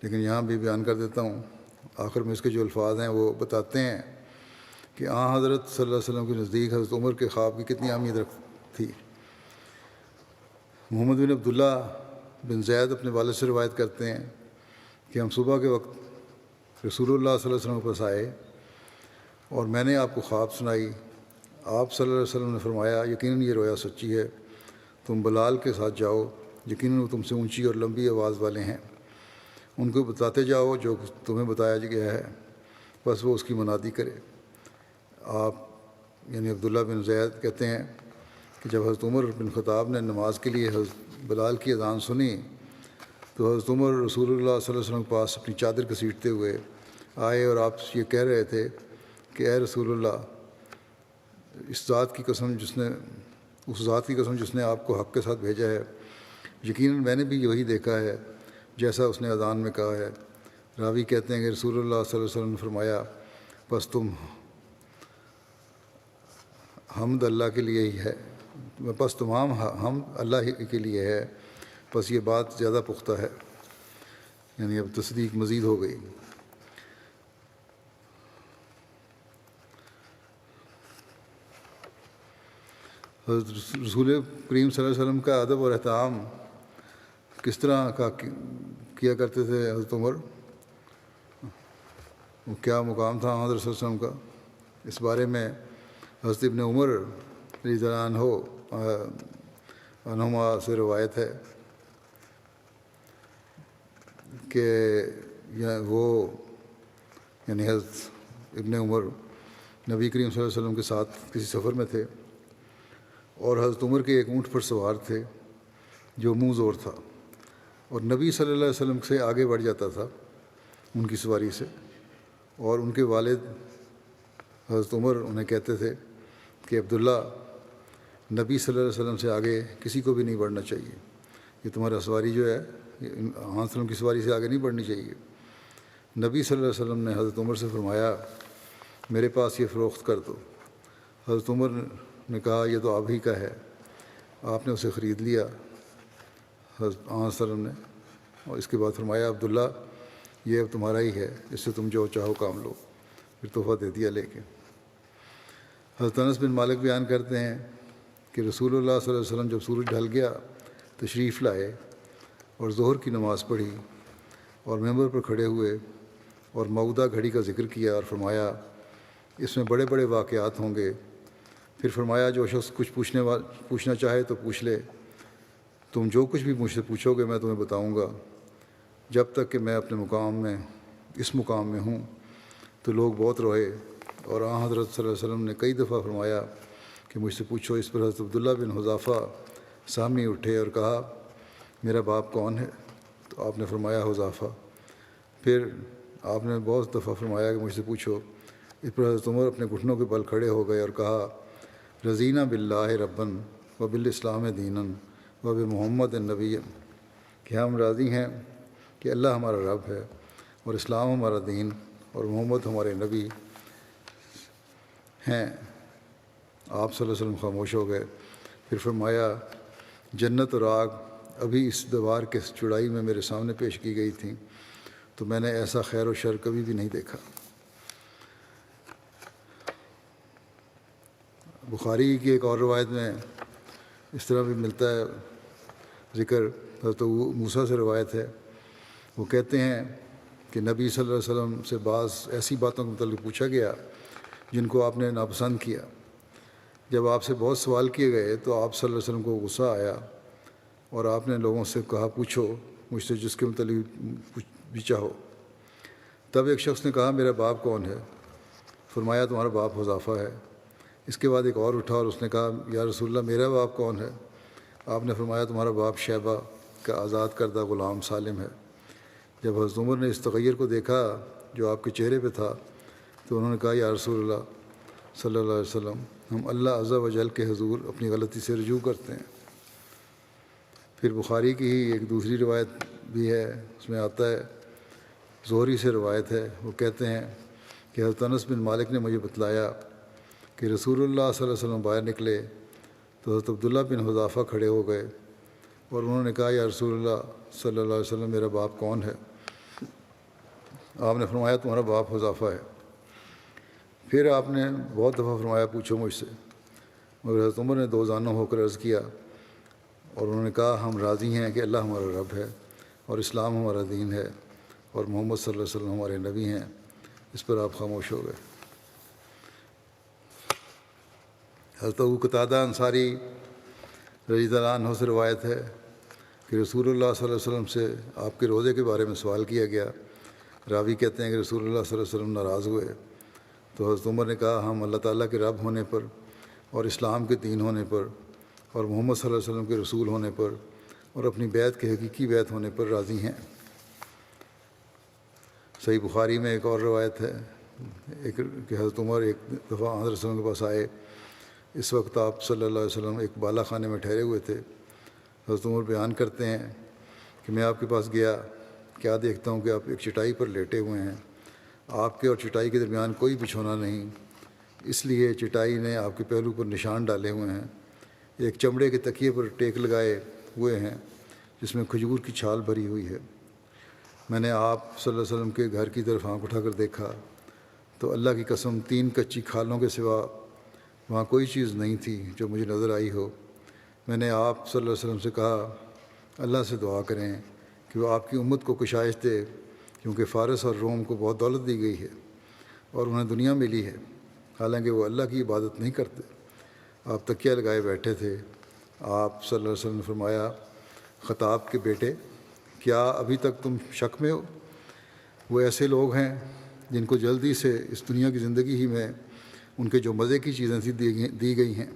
لیکن یہاں بھی بیان کر دیتا ہوں۔ آخر میں اس کے جو الفاظ ہیں وہ بتاتے ہیں کہ حضرت صلی اللہ علیہ وسلم کے نزدیک حضرت عمر کے خواب کی کتنی اہمیت تھی۔ محمد بن عبداللہ بن زید اپنے والد سے روایت کرتے ہیں کہ ہم صبح کے وقت رسول اللہ صلی اللہ علیہ وسلم کے پاس آئے اور میں نے آپ کو خواب سنائی۔ آپ صلی اللہ علیہ وسلم نے فرمایا یقیناً یہ رویا سچی ہے، تم بلال کے ساتھ جاؤ، یقیناً وہ تم سے اونچی اور لمبی آواز والے ہیں، ان کو بتاتے جاؤ جو تمہیں بتایا گیا ہے، بس وہ اس کی منادی کرے۔ آپ یعنی عبداللہ بن زید کہتے ہیں کہ جب حضرت عمر بن خطاب نے نماز کے لیے حضرت بلال کی اذان سنی تو حضرت عمر رسول اللہ صلی اللہ علیہ وسلم کے پاس اپنی چادر گھسیٹتے ہوئے آئے اور آپ یہ کہہ رہے تھے کہ اے رسول اللہ، اس ذات کی قسم جس نے آپ کو حق کے ساتھ بھیجا ہے، یقیناً میں نے بھی یہی دیکھا ہے جیسا اس نے اذان میں کہا ہے۔ راوی کہتے ہیں کہ رسول اللہ صلی اللہ علیہ وسلم نے فرمایا بس حمد اللہ کے لیے ہی ہے، بس تمام حمد اللہ ہی کے لیے ہے، بس یہ بات زیادہ پختہ ہے، یعنی اب تصدیق مزید ہو گئی۔ حضرت رسول کریم صلی اللہ علیہ وسلم کا ادب اور احترام کس طرح کا کیا کرتے تھے حضرت عمر، وہ کیا مقام تھا حضرت صلی اللہ علیہ وسلم کا، اس بارے میں حضرت ابن عمر رضی اللہ عنہما سے روایت ہے کہ وہ یعنی حضرت ابن عمر نبی کریم صلی اللہ علیہ وسلم کے ساتھ کسی سفر میں تھے، اور حضرت عمر کے ایک اونٹ پر سوار تھے جو منہ زور تھا، اور نبی صلی اللہ علیہ وسلم سے آگے بڑھ جاتا تھا ان کی سواری سے، اور ان کے والد حضرت عمر انہیں کہتے تھے کہ عبداللہ، نبی صلی اللہ علیہ وسلم سے آگے کسی کو بھی نہیں بڑھنا چاہیے، یہ تمہارا سواری جو ہے ہاں وسلم کی سواری سے آگے نہیں بڑھنی چاہیے۔ نبی صلی اللہ علیہ وسلم نے حضرت عمر سے فرمایا میرے پاس یہ فروخت کر دو۔ حضرت عمر نے کہا یہ تو آپ ہی کا ہے، آپ نے اسے خرید لیا۔ حضرت صلی اللہ علیہ وسلم نے اور اس کے بعد فرمایا عبداللہ یہ اب تمہارا ہی ہے، اس سے تم جو چاہو کام لو، پھر تحفہ دے دیا لے کے۔ حضرت انس بن مالک بیان کرتے ہیں کہ رسول اللہ صلی اللہ علیہ وسلم جب سورج ڈھل گیا تشریف لائے اور ظہر کی نماز پڑھی اور ممبر پر کھڑے ہوئے اور موعودہ گھڑی کا ذکر کیا اور فرمایا اس میں بڑے بڑے واقعات ہوں گے۔ پھر فرمایا جو شخص کچھ پوچھنا چاہے تو پوچھ لے، تم جو کچھ بھی مجھ سے پوچھو گے میں تمہیں بتاؤں گا، جب تک کہ میں اپنے اس مقام میں ہوں۔ تو لوگ بہت روئے، اور حضرت صلی اللہ علیہ وسلم نے کئی دفعہ فرمایا کہ مجھ سے پوچھو۔ اس پر حضرت عبداللہ بن حذافہ سامنے اٹھے اور کہا میرا باپ کون ہے؟ تو آپ نے فرمایا حذافہ۔ پھر آپ نے بہت دفعہ فرمایا کہ مجھ سے پوچھو۔ اس پر حضرت عمر اپنے گھٹنوں کے بل کھڑے ہو گئے اور کہا رضینہ باللہ ربًا و بالاسلام دینًا و بمحمد نبی، کہ ہم راضی ہیں کہ اللہ ہمارا رب ہے اور اسلام ہمارا دین اور محمد ہمارے نبی ہیں۔ آپ صلی اللہ علیہ وسلم خاموش ہو گئے۔ پھر فرمایا جنت اور آگ ابھی اس دیوار کے چوڑائی میں میرے سامنے پیش کی گئی تھیں، تو میں نے ایسا خیر و شر کبھی بھی نہیں دیکھا۔ بخاری کی ایک اور روایت میں اس طرح بھی ملتا ہے ذکر، حضرت موسیٰ سے روایت ہے، وہ کہتے ہیں کہ نبی صلی اللہ علیہ وسلم سے بعض ایسی باتوں کے متعلق پوچھا گیا جن کو آپ نے ناپسند کیا۔ جب آپ سے بہت سوال کیے گئے تو آپ صلی اللہ علیہ وسلم کو غصہ آیا اور آپ نے لوگوں سے کہا پوچھو مجھ سے جس کے متعلق بھی چاہو۔ تب ایک شخص نے کہا میرا باپ کون ہے؟ فرمایا تمہارا باپ حذافہ ہے۔ اس کے بعد ایک اور اٹھا اور اس نے کہا یا رسول اللہ میرا باپ کون ہے؟ آپ نے فرمایا تمہارا باپ شیبہ کا آزاد کردہ غلام سالم ہے۔ جب حضرت عمر نے اس تغیر کو دیکھا جو آپ کے چہرے پہ تھا تو انہوں نے کہا یا رسول اللہ صلی اللہ علیہ وسلم، ہم اللہ عز و جل کے حضور اپنی غلطی سے رجوع کرتے ہیں۔ پھر بخاری کی ہی ایک دوسری روایت بھی ہے، اس میں آتا ہے، زہری سے روایت ہے، وہ کہتے ہیں کہ حضرت انس بن مالک نے مجھے بتلایا کہ رسول اللہ صلی اللہ علیہ وسلم باہر نکلے تو حضرت عبداللہ بن حذافہ کھڑے ہو گئے اور انہوں نے کہا یا رسول اللہ صلی اللہ علیہ وسلم میرا باپ کون ہے؟ آپ نے فرمایا تمہارا باپ حذافہ ہے۔ پھر آپ نے بہت دفعہ فرمایا پوچھو مجھ سے، مگر حضرت عمر نے دو زانوں ہو کر عرض کیا اور انہوں نے کہا ہم راضی ہیں کہ اللہ ہمارا رب ہے اور اسلام ہمارا دین ہے اور محمد صلی اللہ علیہ وسلم ہمارے نبی ہیں۔ اس پر آپ خاموش ہو گئے۔ حضرت ابو قتادہ انصاری رضی اللہ عنہ سے روایت ہے کہ رسول اللہ صلی اللہ علیہ وسلم سے آپ کے روزے کے بارے میں سوال کیا گیا۔ راوی کہتے ہیں کہ رسول اللہ صلی اللہ علیہ وسلم ناراض ہوئے تو حضرت عمر نے کہا ہم اللہ تعالیٰ کے رب ہونے پر اور اسلام کے دین ہونے پر اور محمد صلی اللہ علیہ وسلم کے رسول ہونے پر اور اپنی بیعت کے حقیقی بیعت ہونے پر راضی ہیں۔ صحیح بخاری میں ایک اور روایت ہے کہ حضرت عمر ایک دفعہ حضرت صلی اللہ علیہ وسلم کے پاس آئے۔ اس وقت آپ صلی اللہ علیہ وسلم ایک بالا خانے میں ٹھہرے ہوئے تھے۔ حضرت عمر بیان کرتے ہیں کہ میں آپ کے پاس گیا، کیا دیکھتا ہوں کہ آپ ایک چٹائی پر لیٹے ہوئے ہیں، آپ کے اور چٹائی کے درمیان کوئی بچھونا نہیں، اس لیے چٹائی نے آپ کے پہلو پر نشان ڈالے ہوئے ہیں، ایک چمڑے کے تکیے پر ٹیک لگائے ہوئے ہیں جس میں کھجور کی چھال بھری ہوئی ہے۔ میں نے آپ صلی اللہ علیہ وسلم کے گھر کی طرف آنکھ اٹھا کر دیکھا تو اللہ کی قسم 3 کچی کھالوں کے سوا وہاں کوئی چیز نہیں تھی جو مجھے نظر آئی ہو۔ میں نے آپ صلی اللہ علیہ وسلم سے کہا اللہ سے دعا کریں کہ وہ آپ کی امت کو کشائش دے، کیونکہ فارس اور روم کو بہت دولت دی گئی ہے اور انہیں دنیا ملی ہے، حالانکہ وہ اللہ کی عبادت نہیں کرتے۔ آپ تکیہ لگائے بیٹھے تھے۔ آپ صلی اللہ علیہ وسلم نے فرمایا، خطاب کے بیٹے، کیا ابھی تک تم شک میں ہو؟ وہ ایسے لوگ ہیں جن کو جلدی سے اس دنیا کی زندگی ہی میں ان کے جو مزے کی چیزیں دی گئی ہیں۔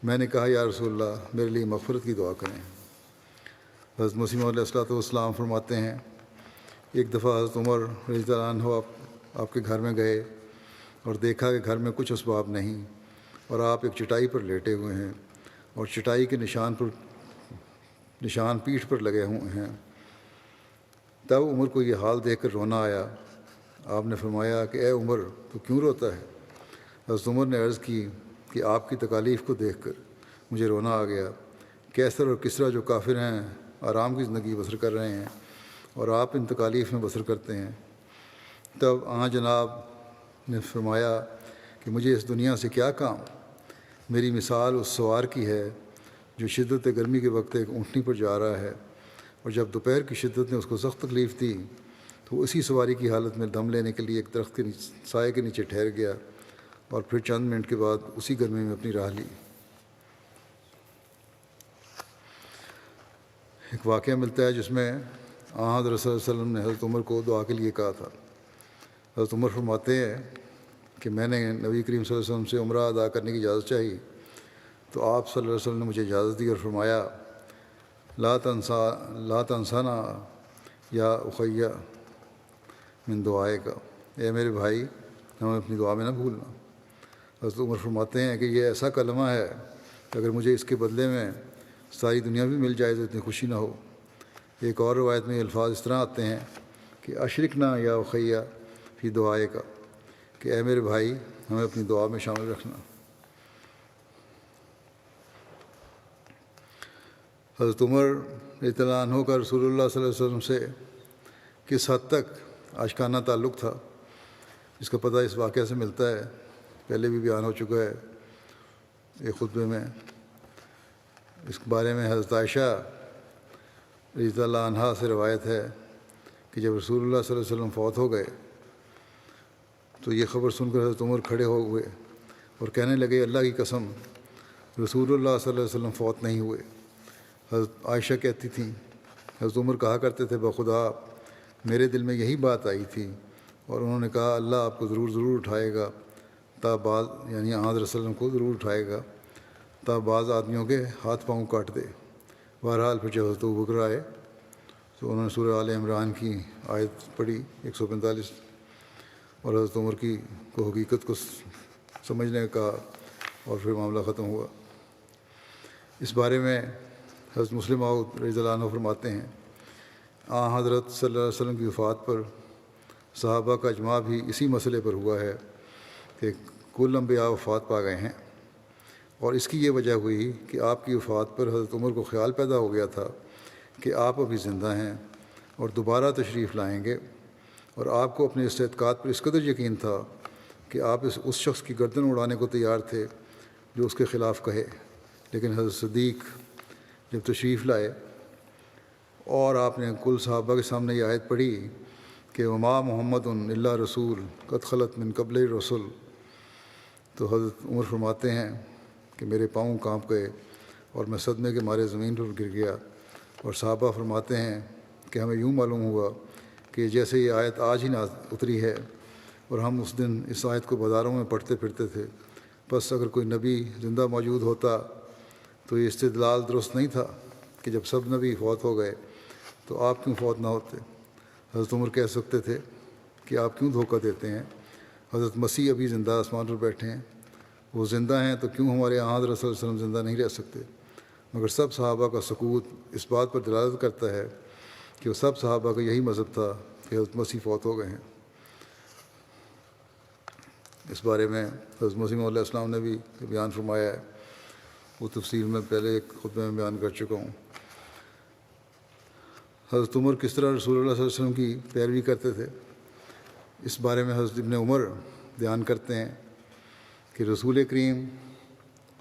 میں نے کہا یا رسول اللہ، میرے لیے مغفرت کی دعا کریں۔ حضرت مسیح علیہ الصلوۃ والسلام فرماتے ہیں، ایک دفعہ حضرت عمر رضی اللہ عنہ آپ کے گھر میں گئے اور دیکھا کہ گھر میں کچھ اسباب نہیں اور آپ ایک چٹائی پر لیٹے ہوئے ہیں اور چٹائی کے نشان پیٹھ پر لگے ہوئے ہیں۔ تب عمر کو یہ حال دیکھ کر رونا آیا۔ آپ نے فرمایا کہ اے عمر، تو کیوں روتا ہے؟ حضرت عمر نے عرض کی کہ آپ کی تکالیف کو دیکھ کر مجھے رونا آ گیا۔ کیسر اور کسرا جو کافر ہیں آرام کی زندگی بسر کر رہے ہیں اور آپ ان تکالیف میں بسر کرتے ہیں۔ تب جناب نے فرمایا کہ مجھے اس دنیا سے کیا کام؟ میری مثال اس سوار کی ہے جو شدت گرمی کے وقت ایک اونٹنی پر جا رہا ہے، اور جب دوپہر کی شدت نے اس کو سخت تکلیف دی تو وہ اسی سواری کی حالت میں دم لینے کے لیے ایک درخت کے سائے کے نیچے ٹھہر گیا اور پھر چند منٹ کے بعد اسی گرمی میں اپنی راہ لی۔ ایک واقعہ ملتا ہے جس میں حضرت صلی اللہ علیہ وسلم نے حضرت عمر کو دعا کے لیے کہا تھا۔ حضرت عمر فرماتے ہیں کہ میں نے نبی کریم صلی اللہ علیہ وسلم سے عمرہ ادا کرنے کی اجازت چاہی تو آپ صلی اللہ علیہ وسلم نے مجھے اجازت دی اور فرمایا، لا تنسانا یا اخیہ من دعائے کا، اے میرے بھائی، ہمیں اپنی دعا میں نہ بھولنا۔ حضرت عمر فرماتے ہیں کہ یہ ایسا کلمہ ہے کہ اگر مجھے اس کے بدلے میں ساری دنیا بھی مل جائے تو اتنی خوشی نہ ہو۔ ایک اور روایت میں یہ الفاظ اس طرح آتے ہیں کہ اشرکنا یا اخیہ فی دعائے کا، کہ اے میرے بھائی، ہمیں اپنی دعا میں شامل رکھنا۔ حضرت عمر رضی اللہ عنہ کا رسول اللہ صلی اللہ علیہ وسلم سے کس حد تک عاشقانہ تعلق تھا، اس کا پتہ اس واقعہ سے ملتا ہے، پہلے بھی بیان ہو چکا ہے ایک خطبے میں۔ اس کے بارے میں حضرت عائشہ رضی اللہ عنہا سے روایت ہے کہ جب رسول اللہ صلی اللہ علیہ وسلم فوت ہو گئے تو یہ خبر سن کر حضرت عمر کھڑے ہو ہوئے اور کہنے لگے، اللہ کی قسم، رسول اللہ صلی اللہ علیہ وسلم فوت نہیں ہوئے۔ حضرت عائشہ کہتی تھیں، حضرت عمر کہا کرتے تھے، بخدا میرے دل میں یہی بات آئی تھی، اور انہوں نے کہا اللہ آپ کو ضرور اٹھائے گا، تا بعض یعنی حضرت صلی اللہ علیہ وسلم کو ضرور اٹھائے گا تا بعض آدمیوں کے ہاتھ پاؤں کاٹ دے۔ بہرحال پھر جب حضرت ابوبکر آئے تو انہوں نے سورہ آل عمران کی آیت پڑھی 145 اور حضرت عمر کو حقیقت کو سمجھنے کا، اور پھر معاملہ ختم ہوا۔ اس بارے میں حضرت مسلم موعود رضی اللہ عنہ فرماتے ہیں، حضرت صلی اللہ علیہ وسلم کی وفات پر صحابہ کا اجماع بھی اسی مسئلے پر ہوا ہے کہ کل انبیاء وفات پا گئے ہیں، اور اس کی یہ وجہ ہوئی کہ آپ کی وفات پر حضرت عمر کو خیال پیدا ہو گیا تھا کہ آپ ابھی زندہ ہیں اور دوبارہ تشریف لائیں گے، اور آپ کو اپنے استعداد پر اس قدر یقین تھا کہ آپ اس شخص کی گردن اڑانے کو تیار تھے جو اس کے خلاف کہے۔ لیکن حضرت صدیق جب تشریف لائے اور آپ نے کل صحابہ کے سامنے یہ آیت پڑھی کہ وما محمد الا رسول قد خلت من قبل الرسل، تو حضرت عمر فرماتے ہیں کہ میرے پاؤں کانپ گئے اور میں صدمے کے مارے زمین پر گر گیا، اور صحابہ فرماتے ہیں کہ ہمیں یوں معلوم ہوا کہ جیسے یہ آیت آج ہی اتری ہے، اور ہم اس دن اس آیت کو بازاروں میں پڑھتے پھرتے تھے۔ بس اگر کوئی نبی زندہ موجود ہوتا تو یہ استدلال درست نہیں تھا کہ جب سب نبی فوت ہو گئے تو آپ کیوں فوت نہ ہوتے۔ حضرت عمر کہہ سکتے تھے کہ آپ کیوں دھوکہ دیتے ہیں، حضرت مسیح ابھی زندہ آسمان پر بیٹھے ہیں، وہ زندہ ہیں تو کیوں ہمارے حضرت صلی اللہ علیہ وسلم زندہ نہیں رہ سکتے۔ مگر سب صحابہ کا سکوت اس بات پر دلالت کرتا ہے کہ وہ سب صحابہ کا یہی مذہب تھا کہ حضرت مسیح فوت ہو گئے ہیں۔ اس بارے میں حضرت مسیح علیہ السلام نے بھی بیان فرمایا ہے، وہ تفصیل میں پہلے ایک خطبے میں بیان کر چکا ہوں۔ حضرت عمر کس طرح رسول اللہ صلی اللہ علیہ وسلم کی پیروی کرتے تھے، اس بارے میں حضرت ابن عمر بیان کرتے ہیں کہ کہ رسول کریم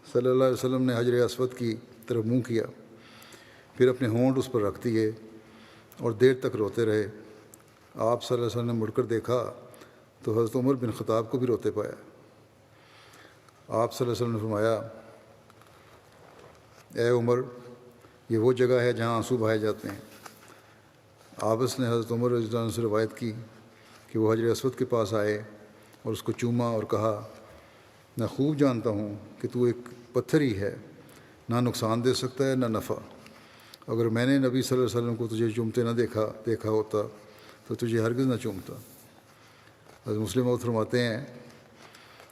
صلی اللہ علیہ وسلم نے حجر اسود کی طرف منہ کیا، پھر اپنے ہونٹ اس پر رکھ دیے اور دیر تک روتے رہے۔ آپ صلی اللہ علیہ وسلم نے مڑ کر دیکھا تو حضرت عمر بن خطاب کو بھی روتے پایا۔ آپ صلی اللہ علیہ وسلم نے فرمایا، اے عمر، یہ وہ جگہ ہے جہاں آنسو بہائے جاتے ہیں۔ آپس نے حضرت عمر رضی اللہ عنہ سے روایت کی کہ وہ حجر اسود کے پاس آئے اور اس کو چوما اور کہا، میں خوب جانتا ہوں کہ تو ایک پتھر ہی ہے، نہ نقصان دے سکتا ہے نہ نفع۔ اگر میں نے نبی صلی اللہ علیہ وسلم کو تجھے چومتے نہ دیکھا ہوتا تو تجھے ہرگز نہ چومتا۔ حضرت مسلم موعود فرماتے ہیں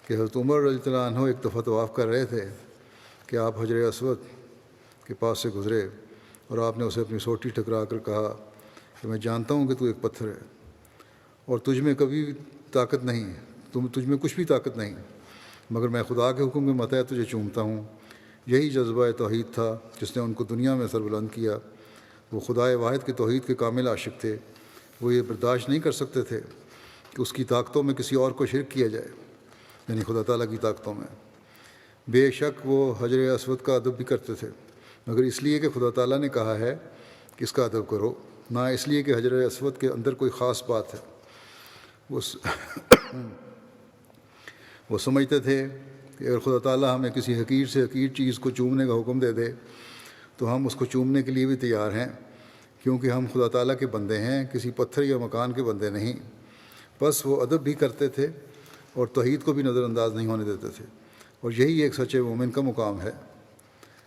کہ حضرت عمر رضی اللہ عنہ ایک دفعہ طواف کر رہے تھے کہ آپ حجر اسود کے پاس سے گزرے اور آپ نے اسے اپنی سوٹی ٹکرا کر کہا کہ میں جانتا ہوں کہ تو ایک پتھر ہے اور تجھ میں کبھی طاقت نہیں، تجھ میں کچھ بھی طاقت نہیں، مگر میں خدا کے حکم کے متحد تجھے چومتا ہوں۔ یہی جذبہ توحید تھا جس نے ان کو دنیا میں سربلند کیا۔ وہ خدائے واحد کے توحید کے کامل عاشق تھے۔ وہ یہ برداشت نہیں کر سکتے تھے کہ اس کی طاقتوں میں کسی اور کو شرک کیا جائے، یعنی خدا تعالیٰ کی طاقتوں میں۔ بے شک وہ حجر اسود کا ادب بھی کرتے تھے، مگر اس لیے کہ خدا تعالیٰ نے کہا ہے کہ اس کا ادب کرو، نہ اس لیے کہ حجر اسود کے اندر کوئی خاص بات ہے۔ وہ سمجھتے تھے کہ اگر خدا تعالیٰ ہمیں کسی حقیر سے حقیر چیز کو چومنے کا حکم دے دے تو ہم اس کو چومنے کے لیے بھی تیار ہیں، کیونکہ ہم خدا تعالیٰ کے بندے ہیں، کسی پتھر یا مکان کے بندے نہیں۔ بس وہ ادب بھی کرتے تھے اور توحید کو بھی نظر انداز نہیں ہونے دیتے تھے، اور یہی ایک سچے مومن کا مقام ہے۔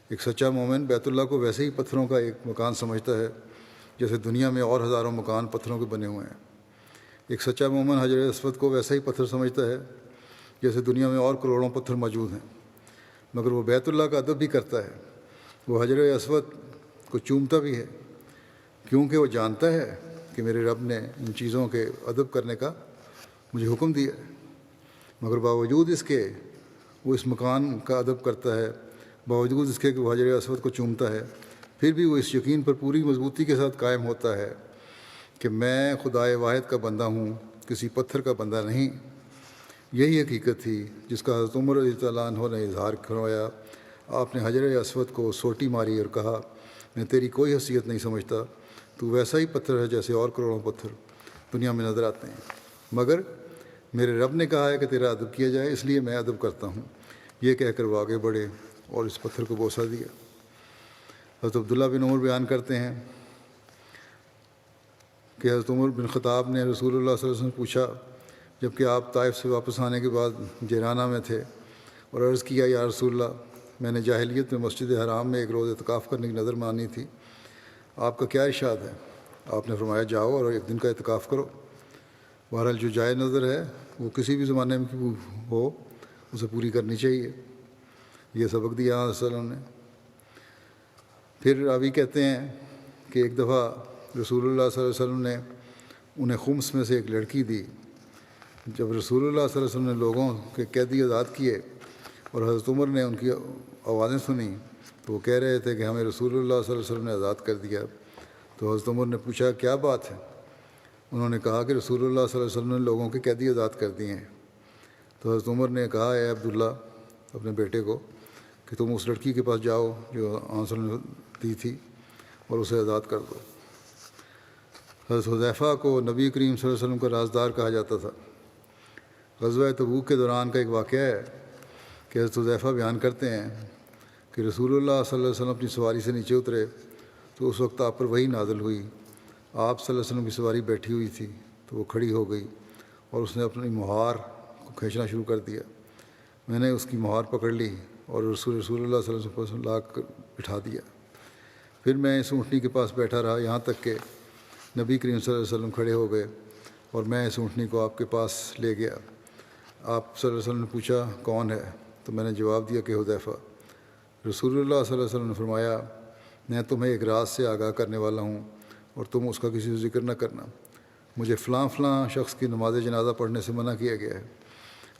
ایک سچا مومن بیت اللہ کو ویسے ہی پتھروں کا ایک مکان سمجھتا ہے جیسے دنیا میں اور ہزاروں مکان پتھروں کے بنے ہوئے ہیں۔ ایک سچا مومن حجر اسود کو ویسا ہی پتھر سمجھتا ہے جیسے دنیا میں اور کروڑوں پتھر موجود ہیں، مگر وہ بیت اللہ کا ادب بھی کرتا ہے۔ وہ حجر اسود کو چومتا بھی ہے، کیونکہ وہ جانتا ہے کہ میرے رب نے ان چیزوں کے ادب کرنے کا مجھے حکم دیا ہے، مگر باوجود اس کے وہ اس مکان کا ادب کرتا ہے، باوجود اس کے کہ وہ حجر اسود کو چومتا ہے، پھر بھی وہ اس یقین پر پوری مضبوطی کے ساتھ قائم ہوتا ہے کہ میں خدائے واحد کا بندہ ہوں، کسی پتھر کا بندہ نہیں۔ یہی حقیقت تھی جس کا حضرت عمر رضی اللہ عنہ نے اظہار کروایا۔ آپ نے حجر اسود کو سوٹی ماری اور کہا، میں تیری کوئی حیثیت نہیں سمجھتا، تو ویسا ہی پتھر ہے جیسے اور کروڑوں پتھر دنیا میں نظر آتے ہیں، مگر میرے رب نے کہا ہے کہ تیرا ادب کیا جائے، اس لیے میں ادب کرتا ہوں۔ یہ کہہ کر وہ آگے بڑھے اور اس پتھر کو بوسہ دیا۔ حضرت عبداللہ بن عمر بیان کرتے ہیں کہ حضرت عمر بن خطاب نے رسول اللہ صلی اللہ علیہ وسلم سے پوچھا، جب کہ آپ طائف سے واپس آنے کے بعد جیرانہ میں تھے، اور عرض کیا، یا رسول اللہ، میں نے جاہلیت میں مسجد حرام میں ایک روز اعتکاف کرنے کی نظر مانی تھی، آپ کا کیا ارشاد ہے؟ آپ نے فرمایا، جاؤ اور ایک دن کا اعتکاف کرو۔ بہرحال جو جائز نظر ہے وہ کسی بھی زمانے میں ہو اسے پوری کرنی چاہیے۔ یہ سبق دیا صلی اللہ علیہ وسلم نے۔ پھر راوی کہتے ہیں کہ ایک دفعہ رسول اللہ صلی اللہ علیہ وسلم نے انہیں خمس میں سے ایک لڑکی دی۔ جب رسول اللہ صلی اللہ علیہ وسلم نے لوگوں کے قیدی آزاد کیے اور حضرت عمر نے ان کی آوازیں سنی تو وہ کہہ رہے تھے کہ ہمیں رسول اللہ صلی اللہ علیہ وسلم نے آزاد کر دیا۔ تو حضرت عمر نے پوچھا، کیا بات ہے؟ انہوں نے کہا کہ رسول اللہ صلی اللہ علیہ وسلم نے لوگوں کے قیدی آزاد کر دیے ہیں۔ تو حضرت عمر نے کہا، اے عبداللہ، اپنے بیٹے کو، کہ تم اس لڑکی کے پاس جاؤ جو آنسر نے دی تھی اور اسے آزاد کر دو۔ حضرت حذیفہ کو نبی کریم صلی اللہ علیہ وسلم کا رازدار کہا جاتا تھا۔ غزوہ تبوک کے دوران کا ایک واقعہ ہے کہ حضرت حذیفہ بیان کرتے ہیں کہ رسول اللہ صلی اللہ علیہ وسلم اپنی سواری سے نیچے اترے تو اس وقت آپ پر وحی نازل ہوئی۔ آپ صلی اللہ علیہ وسلم کی سواری بیٹھی ہوئی تھی تو وہ کھڑی ہو گئی اور اس نے اپنی مہار کو کھینچنا شروع کر دیا۔ میں نے اس کی مہار پکڑ لی اور رسول اللہ صلی اللہ علیہ وسلم لا کر بٹھا دیا۔ پھر میں اس اونٹنی کے پاس بیٹھا رہا یہاں تک کہ نبی کریم صلی اللہ علیہ وسلم کھڑے ہو گئے اور میں اس اونٹنی کو آپ کے پاس لے گیا۔ آپ صلی اللہ علیہ وسلم نے پوچھا، کون ہے؟ تو میں نے جواب دیا کہ حذیفہ۔ رسول اللہ صلی اللہ علیہ وسلم نے فرمایا، میں تمہیں ایک راز سے آگاہ کرنے والا ہوں اور تم اس کا کسی سے ذکر نہ کرنا۔ مجھے فلاں فلاں شخص کی نماز جنازہ پڑھنے سے منع کیا گیا ہے۔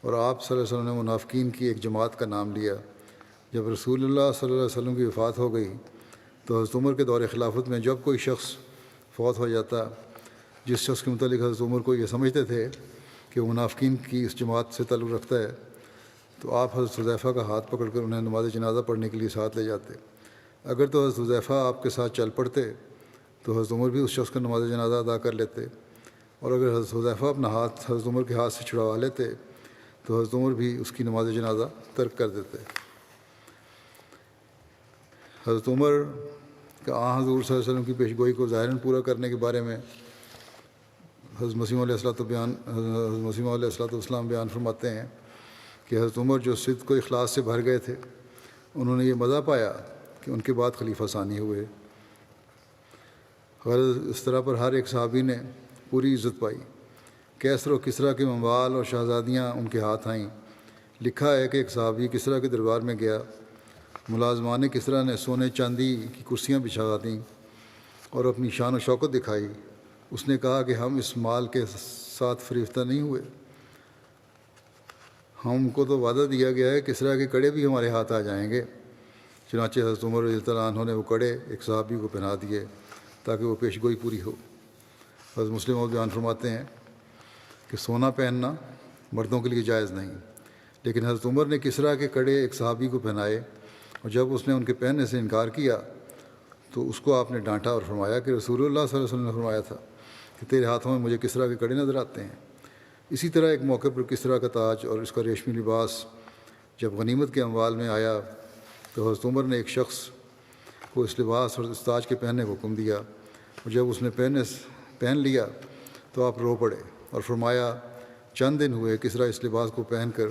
اور آپ صلی اللہ علیہ وسلم نے منافقین کی ایک جماعت کا نام لیا۔ جب رسول اللہ صلی اللہ علیہ وسلم کی وفات ہو گئی تو حضرت عمر کے دور خلافت میں جب کوئی شخص فوت ہو جاتا، جس شخص کے متعلق حضرت عمر کو یہ سمجھتے تھے کہ وہ منافقین کی اس جماعت سے تعلق رکھتا ہے، تو آپ حضرت حذیفہ کا ہاتھ پکڑ کر انہیں نماز جنازہ پڑھنے کے لیے ساتھ لے جاتے۔ اگر تو حضرت حذیفہ آپ کے ساتھ چل پڑتے تو حضرت عمر بھی اس شخص کا نماز جنازہ ادا کر لیتے، اور اگر حضرت حذیفہ اپنا ہاتھ حضرت عمر کے ہاتھ سے چھڑوا لیتے تو حضرت عمر بھی اس کی نماز جنازہ ترک کر دیتے۔ حضرت عمر کا حضور صلی اللہ علیہ وسلم کی پیش گوئی کو ظاہراً پورا کرنے کے بارے میں حضرت مسیح علیہ السلام بیان فرماتے ہیں کہ حضرت عمر جو صدق و اخلاص سے بھر گئے تھے، انہوں نے یہ مزہ پایا کہ ان کے بعد خلیفہ ثانی ہوئے۔ غرض اس طرح پر ہر ایک صحابی نے پوری عزت پائی۔ کیسر و کسریٰ کے اموال اور شہزادیاں ان کے ہاتھ آئیں۔ لکھا ہے کہ ایک صحابی کسریٰ کے دربار میں گیا، ملازمان کسریٰ نے سونے چاندی کی کرسیاں بچھا دیں اور اپنی شان و شوکت دکھائی۔ اس نے کہا کہ ہم اس مال کے ساتھ فریفتہ نہیں ہوئے، ہم کو تو وعدہ دیا گیا ہے کسریٰ کے کڑے بھی ہمارے ہاتھ آ جائیں گے۔ چنانچہ حضرت عمر رضی اللہ عنہ نے وہ کڑے ایک صحابی کو پہنا دیے تاکہ وہ پیش گوئی پوری ہو۔ حضرت مسلم اور بیان فرماتے ہیں کہ سونا پہننا مردوں کے لیے جائز نہیں، لیکن حضرت عمر نے کسریٰ کے کڑے ایک صحابی کو پہنائے، اور جب اس نے ان کے پہننے سے انکار کیا تو اس کو آپ نے ڈانٹا اور فرمایا کہ رسول اللہ صلی اللہ علیہ وسلم نے فرمایا تھا کہ تیرے ہاتھوں میں مجھے کسریٰ کے کڑے نظر آتے ہیں۔ اسی طرح ایک موقع پر کسریٰ کا تاج اور اس کا ریشمی لباس جب غنیمت کے اموال میں آیا تو حضرت عمر نے ایک شخص کو اس لباس اور اس تاج کے پہننے کا حکم دیا، اور جب اس نے پہن لیا تو آپ رو پڑے اور فرمایا چند دن ہوئے کسریٰ اس لباس کو پہن کر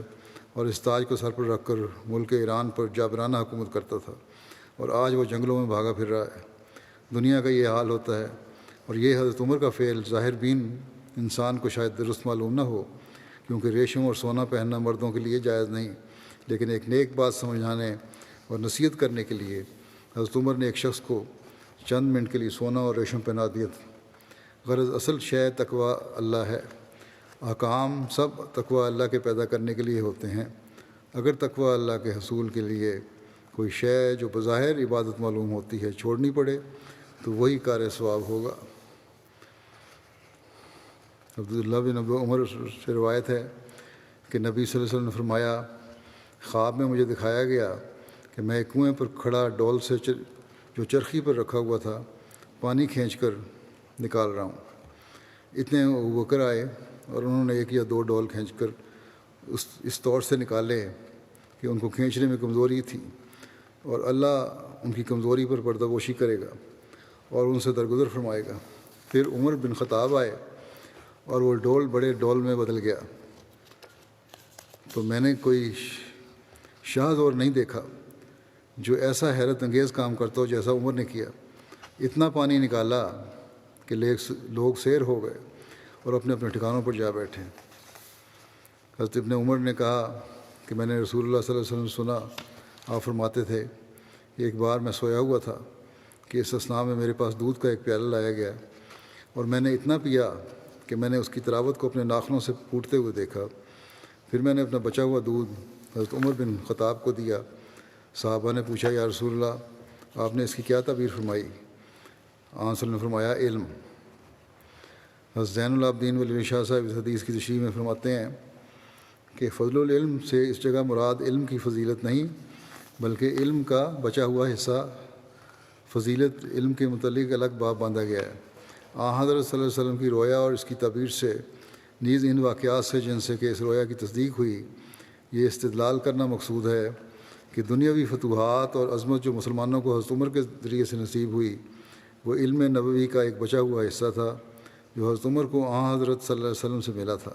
اور اس تاج کو سر پر رکھ کر ملک ایران پر جابرانہ حکومت کرتا تھا، اور آج وہ جنگلوں میں بھاگا پھر رہا ہے۔ دنیا کا یہ حال ہوتا ہے، اور یہ حضرت عمر کا فعل ظاہر بین انسان کو شاید درست معلوم نہ ہو، کیونکہ ریشم اور سونا پہننا مردوں کے لیے جائز نہیں، لیکن ایک نیک بات سمجھانے اور نصیحت کرنے کے لیے حضرت عمر نے ایک شخص کو چند منٹ کے لیے سونا اور ریشم پہنا دیا تھا۔ غرض اصل شے تقویٰ اللہ ہے۔ احکام سب تقویٰ اللہ کے پیدا کرنے کے لیے ہوتے ہیں۔ اگر تقویٰ اللہ کے حصول کے لیے کوئی شے جو بظاہر عبادت معلوم ہوتی ہے چھوڑنی پڑے تو وہی کار ثواب ہوگا۔ عبداللہ بن عمر سے روایت ہے کہ نبی صلی اللہ علیہ وسلم نے فرمایا خواب میں مجھے دکھایا گیا کہ میں ایک کنویں پر کھڑا ڈول سے جو چرخی پر رکھا ہوا تھا پانی کھینچ کر نکال رہا ہوں۔ اتنے ابوبکر آئے اور انہوں نے ایک یا دو ڈول کھینچ کر اس طور سے نکالے کہ ان کو کھینچنے میں کمزوری تھی، اور اللہ ان کی کمزوری پر پردہ پوشی کرے گا اور ان سے درگزر فرمائے گا۔ پھر عمر بن خطاب آئے اور وہ ڈول بڑے ڈول میں بدل گیا، تو میں نے کوئی شاہ زور نہیں دیکھا جو ایسا حیرت انگیز کام کرتا ہو جیسا عمر نے کیا۔ اتنا پانی نکالا کہ لوگ سیر ہو گئے اور اپنے اپنے ٹھکانوں پر جا بیٹھے۔ حضرت ابن عمر نے کہا کہ میں نے رسول اللہ صلی اللہ علیہ وسلم سنا، آپ فرماتے تھے کہ ایک بار میں سویا ہوا تھا کہ اس اثناء میں میرے پاس دودھ کا ایک پیالہ لایا گیا، اور میں نے اتنا پیا کہ میں نے اس کی تراوت کو اپنے ناخنوں سے پھوٹتے ہوئے دیکھا۔ پھر میں نے اپنا بچا ہوا دودھ حضرت عمر بن خطاب کو دیا۔ صحابہ نے پوچھا یا رسول اللہ آپ نے اس کی کیا تعبیر فرمائی؟ آن صلی اللہ علیہ وسلم نے فرمایا علم۔ حضرت زین العابدین ولی علی شاہ صاحب اس حدیث کی تشریح میں فرماتے ہیں کہ فضل العلم سے اس جگہ مراد علم کی فضیلت نہیں بلکہ علم کا بچا ہوا حصہ، فضیلت علم کے متعلق الگ باب باندھا گیا ہے۔ حضرت صلی اللہ علیہ وسلم کی رویا اور اس کی تعبیر سے نیز ان واقعات سے جن سے کہ اس رویا کی تصدیق ہوئی یہ استدلال کرنا مقصود ہے کہ دنیاوی فتوحات اور عظمت جو مسلمانوں کو حضرت عمر کے ذریعے سے نصیب ہوئی وہ علم نبوی کا ایک بچا ہوا حصہ تھا جو حضرت عمر کو حضرت صلی اللہ علیہ وسلم سے ملا تھا۔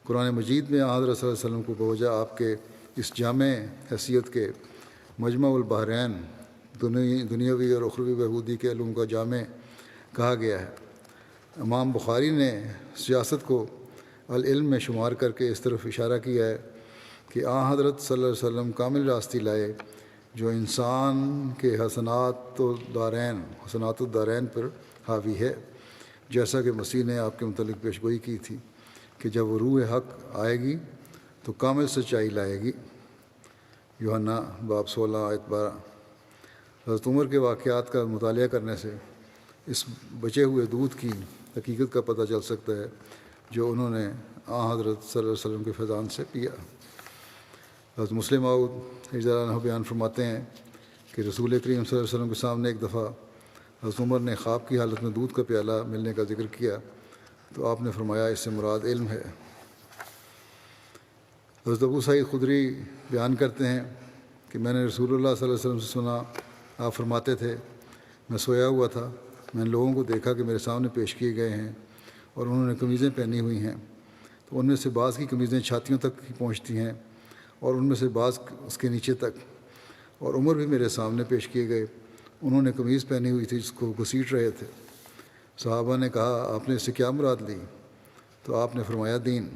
قرآن مجید میں حضرت صلی اللہ علیہ وسلم کو بوجہ آپ کے اس جامع حیثیت کے مجمع البحرین دنیاوی اور اخروی بہبودی کے علوم کا جامع کہا گیا ہے۔ امام بخاری نے سیاست کو العلم میں شمار کر کے اس طرف اشارہ کیا ہے کہ حضرت صلی اللہ علیہ وسلم کامل راستی لائے جو انسان کے حسنات الدارین پر حاوی ہے، جیسا کہ مسیح نے آپ کے متعلق پیشگوئی کی تھی کہ جب وہ روح حق آئے گی تو کامل سچائی لائے گی۔ یوحنا باب 16 آیت 12۔ حضرت عمر کے واقعات کا مطالعہ کرنے سے اس بچے ہوئے دودھ کی حقیقت کا پتہ چل سکتا ہے جو انہوں نے حضرت صلی اللہ علیہ وسلم کے فیضان سے پیا۔ حضرت مسلم موعود رضی اللہ عنہ بیان فرماتے ہیں کہ رسول کریم صلی اللہ علیہ وسلم کے سامنے ایک دفعہ حضرت عمر نے خواب کی حالت میں دودھ کا پیالہ ملنے کا ذکر کیا تو آپ نے فرمایا اس سے مراد علم ہے۔ حضرت ابو سعید خدری بیان کرتے ہیں کہ میں نے رسول اللہ صلی اللہ علیہ وسلم سے سنا، آپ فرماتے تھے میں سویا ہوا تھا، میں نے لوگوں کو دیکھا کہ میرے سامنے پیش کیے گئے ہیں اور انہوں نے قمیضیں پہنی ہوئی ہیں، تو ان میں سے بعض کی قمیضیں چھاتیوں تک ہی پہنچتی ہیں اور ان میں سے بعض اس کے نیچے تک، اور عمر بھی میرے سامنے پیش کیے گئے، انہوں نے قمیض پہنی ہوئی تھی جس کو گھسیٹ رہے تھے۔ صحابہ نے کہا آپ نے اس سے کیا مراد لی؟ تو آپ نے فرمایا دین۔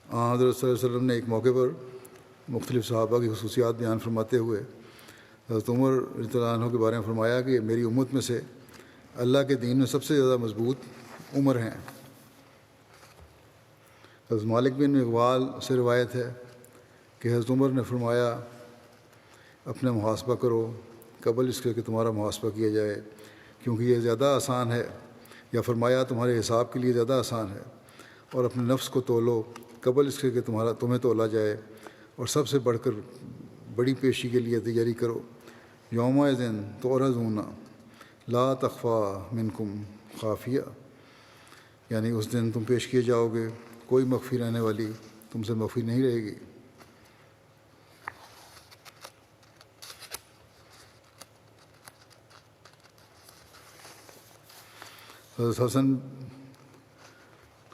حضرت صلی اللہ علیہ وسلم نے ایک موقع پر مختلف صحابہ کی خصوصیات بیان فرماتے ہوئے حضرت عمر رضی اللہ عنہ کے بارے میں فرمایا کہ میری امت میں سے اللہ کے دین میں سب سے زیادہ مضبوط عمر ہیں۔ حضرت مالک بن اقبال سے روایت ہے کہ حضرت عمر نے فرمایا اپنا محاسبہ کرو قبل اس کے کہ تمہارا محاسبہ کیا جائے، کیونکہ یہ زیادہ آسان ہے، یا فرمایا تمہارے حساب کے لیے زیادہ آسان ہے، اور اپنے نفس کو تولو قبل اس کے کہ تمہیں تولا جائے، اور سب سے بڑھ کر بڑی پیشی کے لیے تیاری کرو۔ یومئذ تعرضون لا تخفی منکم خافیہ، یعنی اس دن تم پیش کیے جاؤ گے، کوئی مخفی رہنے والی تم سے مخفی نہیں رہے گی۔ حضرت حسن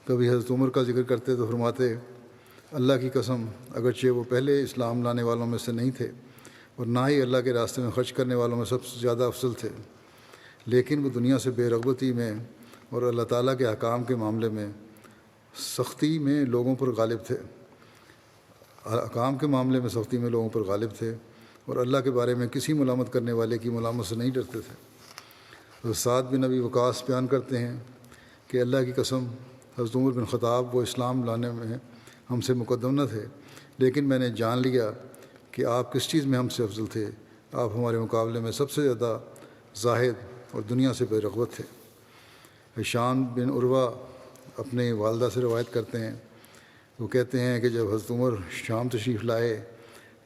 کبھی حضرت عمر کا ذکر کرتے تو فرماتے اللہ کی قسم اگرچہ وہ پہلے اسلام لانے والوں میں سے نہیں تھے اور نہ ہی اللہ کے راستے میں خرچ کرنے والوں میں سب سے زیادہ افضل تھے، لیکن وہ دنیا سے بے رغبتی میں اور اللہ تعالیٰ کے احکام کے معاملے میں سختی میں لوگوں پر غالب تھے، احکام کے معاملے میں سختی میں لوگوں پر غالب تھے، اور اللہ کے بارے میں کسی ملامت کرنے والے کی ملامت سے نہیں ڈرتے تھے۔ حضرت سعد بن ابی وقاص بیان کرتے ہیں کہ اللہ کی قسم حضرت عمر بن خطاب وہ اسلام لانے میں ہم سے مقدم نہ تھے، لیکن میں نے جان لیا کہ آپ کس چیز میں ہم سے افضل تھے، آپ ہمارے مقابلے میں سب سے زیادہ زاہد اور دنیا سے بے رغبت تھے۔ ہشام بن عروہ اپنے والدہ سے روایت کرتے ہیں، وہ کہتے ہیں کہ جب حضرت عمر شام تشریف لائے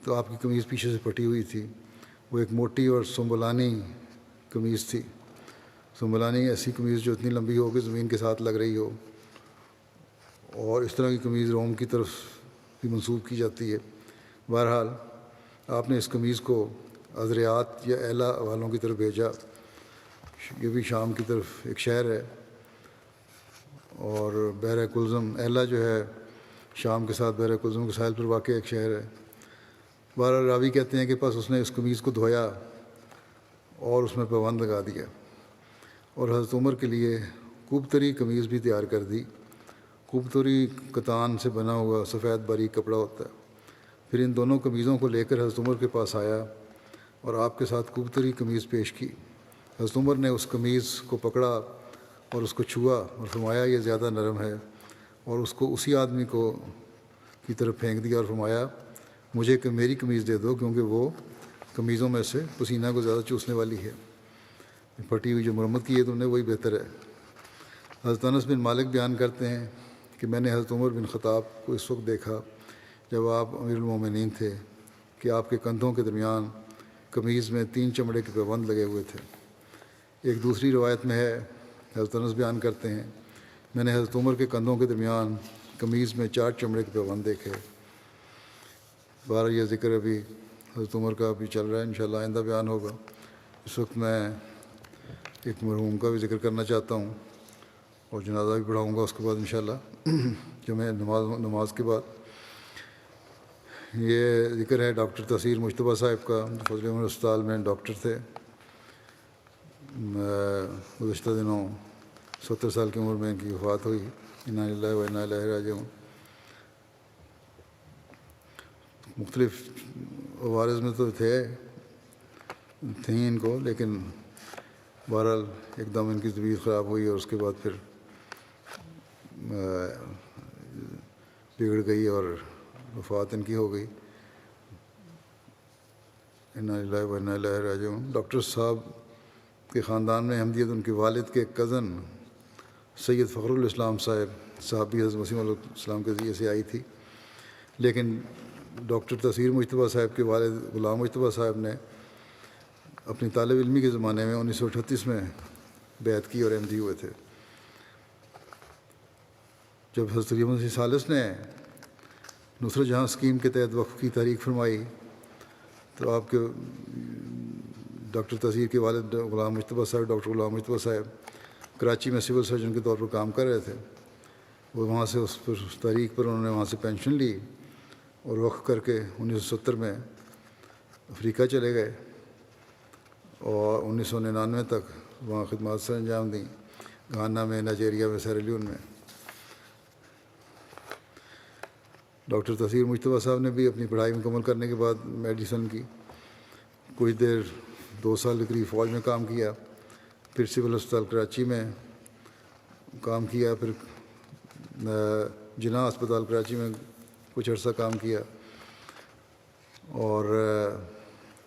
تو آپ کی قمیض پیچھے سے پھٹی ہوئی تھی، وہ ایک موٹی اور سنبلانی قمیض تھی۔ سنبلانی ایسی قمیض جو اتنی لمبی ہو کہ زمین کے ساتھ لگ رہی ہو، اور اس طرح کی قمیض روم کی طرف بھی منسوب کی جاتی ہے۔ بہرحال آپ نے اس قمیض کو ازریات یا ایلا والوں کی طرف بھیجا، یہ بھی شام کی طرف ایک شہر ہے، اور بحر کلزم ایلا جو ہے شام کے ساتھ بحر کلزم کے ساحل پر واقع ایک شہر ہے۔ بہرحال راوی کہتے ہیں کہ پس اس نے اس قمیض کو دھویا اور اس میں پابند لگا دیا، اور حضرت عمر کے لیے کوبتری قمیض بھی تیار کر دی۔ کوبتری کتان سے بنا ہوا سفید باریک کپڑا ہوتا ہے۔ پھر ان دونوں قمیضوں کو لے کر حضرت عمر کے پاس آیا اور آپ کے ساتھ کوبتری قمیض پیش کی۔ حضرت عمر نے اس قمیض کو پکڑا اور اس کو چھوا اور فرمایا یہ زیادہ نرم ہے، اور اس کو اسی آدمی کی طرف پھینک دیا اور فرمایا مجھے کہ میری قمیض دے دو، کیونکہ وہ قمیضوں میں سے پسینہ کو زیادہ چوسنے والی ہے، پھٹی ہوئی جو مرمت کی ہے تم نے وہی بہتر ہے۔ حضرت انس بن مالک بیان کرتے ہیں کہ میں نے حضرت عمر بن خطاب کو اس وقت دیکھا جب آپ امیر المومنین تھے کہ آپ کے کندھوں کے درمیان قمیض میں 3 چمڑے کے پیبند لگے ہوئے تھے۔ ایک دوسری روایت میں ہے، حضرت انس بیان کرتے ہیں میں نے حضرت عمر کے کندھوں کے درمیان قمیض میں 4 چمڑے کے پیبند دیکھے۔ بہرحال یہ ذکر ابھی حضرت عمر کا بھی چل رہا ہے، انشاءاللہ آئندہ بیان ہوگا۔ اس وقت میں ایک مرحوم کا بھی ذکر کرنا چاہتا ہوں اور جنازہ بھی پڑھاؤں گا اس کے بعد انشاءاللہ جمعہ نماز کے بعد۔ یہ ذکر ہے ڈاکٹر تحصیل مجتبیٰ صاحب کا، فضل عمر اسپتال میں ڈاکٹر تھے۔ گزشتہ دنوں 70 سال کی عمر میں ان کی وفات ہوئی، انا للہ و انا الیہ راجعون۔ مختلف عوارض میں تو تھیں ان کو، لیکن بہرحال ایک دم ان کی طبیعت خراب ہوئی اور اس کے بعد پھر بگڑ گئی اور وفات ان کی ہو گئی۔ انا للہ و انا الیہ راجعون۔ ڈاکٹر صاحب کے خاندان میں احمدیت ان کے والد کے کزن سید فخر الاسلام صاحب بھی حضرت مسیح علیہ السلام کے ذریعے سے آئی تھی، لیکن ڈاکٹر تاثیر مجتبیٰ صاحب کے والد غلام مجتبیٰ صاحب نے اپنی طالب علمی کے زمانے میں 1938 میں بیعت کی اور احمدی ہوئے تھے۔ جب حضرت تقریباً ثالث نے نصرت جہاں اسکیم کے تحت وقف کی تحریک فرمائی تو آپ کے ڈاکٹر تاثیر کے والد غلام مجتبیٰ صاحب ڈاکٹر غلام مجتبیٰ صاحب کراچی میں سول سرجن کے طور پر کام کر رہے تھے۔ وہ وہاں سے اس تحریک پر انہوں نے وہاں سے پینشن لی اور وقف کر کے 1970 میں افریقہ چلے گئے اور 1999 تک وہاں خدمات سر انجام دیں، گھانا میں، نائجیریا میں، سیرالیون میں۔ ڈاکٹر تاثیر مجتبیٰ صاحب نے بھی اپنی پڑھائی مکمل کرنے کے بعد میڈیسن کی کچھ دیر 2 سال کے قریب فوج میں کام کیا، پھر سول ہسپتال کراچی میں کام کیا، پھر جناح اسپتال کراچی میں کچھ عرصہ کام کیا، اور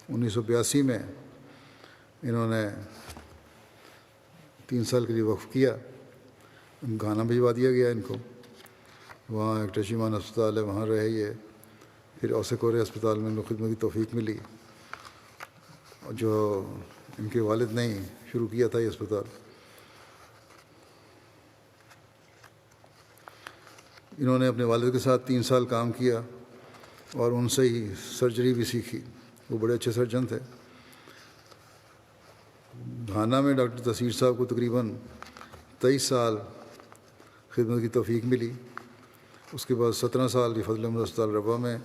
1982 میں انہوں نے 3 سال کے لیے وقف کیا، گھانا بھجوا دیا گیا ان کو، وہاں ایک ٹشیمان اسپتال ہے وہاں رہے یہ، پھر اوسے اسپتال میں ان کو خدمت کی توفیق ملی، جو ان کے والد نے ہی شروع کیا تھا یہ اسپتال۔ انہوں نے اپنے والد کے ساتھ 3 سال کام کیا اور ان سے ہی سرجری بھی سیکھی، وہ بڑے اچھے سرجن تھے۔ گھانا میں ڈاکٹر تاثیر صاحب کو تقریباً 23 سال خدمت کی توفیق ملی، اس کے بعد 17 سال کی فضل احمد اسپتال ربا میں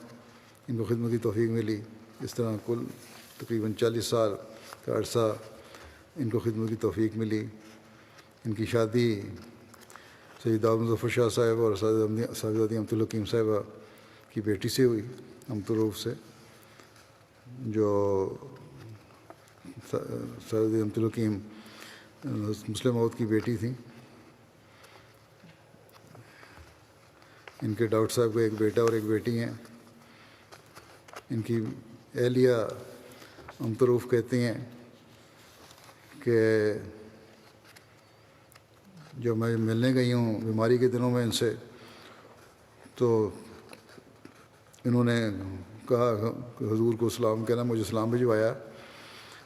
ان کو خدمت کی توفیق ملی۔ اس طرح کل تقریباً 40 سال کا عرصہ ان کو خدمت کی توفیق ملی۔ ان کی شادی سید داؤد مظفر شاہ صاحب اور صاحبزادی امت الحکیم صاحبہ کی بیٹی سے ہوئی، امت الروف سے، جو صاحبزادی امت الحکیم مسلم موت کی بیٹی تھیں۔ ان کے ڈاکٹر صاحب کو ایک بیٹا اور ایک بیٹی ہیں۔ ان کی اہلیہ امت الروف کہتی ہیں کہ جب میں ملنے گئی ہوں بیماری کے دنوں میں ان سے، تو انہوں نے کہا کہ حضور کو سلام کہنا، مجھے سلام بھجوایا،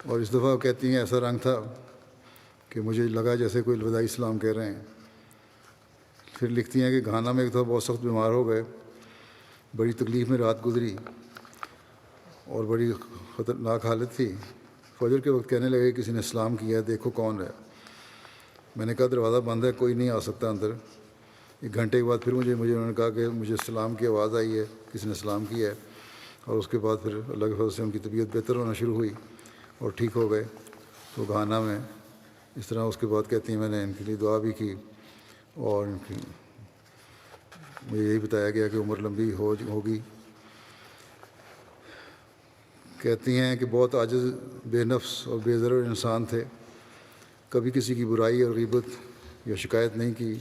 اور اس دفعہ کہتی ہیں ایسا رنگ تھا کہ مجھے لگا جیسے کوئی الوداعی سلام کہہ رہے ہیں۔ پھر لکھتی ہیں کہ گھانا میں ایک دفعہ بہت سخت بیمار ہو گئے، بڑی تکلیف میں رات گزری اور بڑی خطرناک حالت تھی۔ فجر کے وقت کہنے لگے کسی نے سلام کیا ہے، دیکھو کون ہے۔ میں نے کہا دروازہ بند ہے، کوئی نہیں آ سکتا اندر۔ 1 گھنٹے کے بعد پھر مجھے انہوں نے کہا کہ مجھے سلام کی آواز آئی ہے، کسی نے سلام کیا ہے، اور اس کے بعد پھر اللہ کے فضل سے ان کی طبیعت بہتر ہونا شروع ہوئی اور ٹھیک ہو گئے۔ تو گھانا میں اس طرح اس کے بعد کہتی ہیں میں نے ان کے لیے دعا بھی کی، اور مجھے یہی بتایا گیا کہ عمر لمبی ہوگی۔ کہتی ہیں کہ بہت عاجز، بے نفس اور بے ضرر انسان تھے، کبھی کسی کی برائی اور غیبت یا شکایت نہیں کی،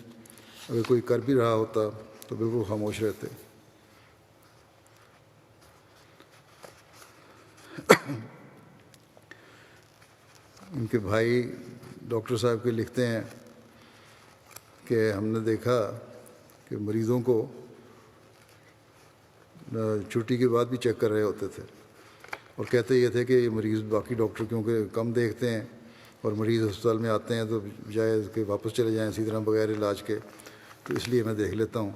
اگر کوئی کر بھی رہا ہوتا تو بالکل خاموش رہتے۔ ان کے بھائی ڈاکٹر صاحب کے لکھتے ہیں کہ ہم نے دیکھا کہ مریضوں کو چھٹی کے بعد بھی چیک کر رہے ہوتے تھے، اور کہتے یہ تھے کہ یہ مریض باقی ڈاکٹر کیونکہ کم دیکھتے ہیں اور مریض ہسپتال میں آتے ہیں تو بجائے کہ واپس چلے جائیں اسی طرح بغیر علاج کے، تو اس لیے میں دیکھ لیتا ہوں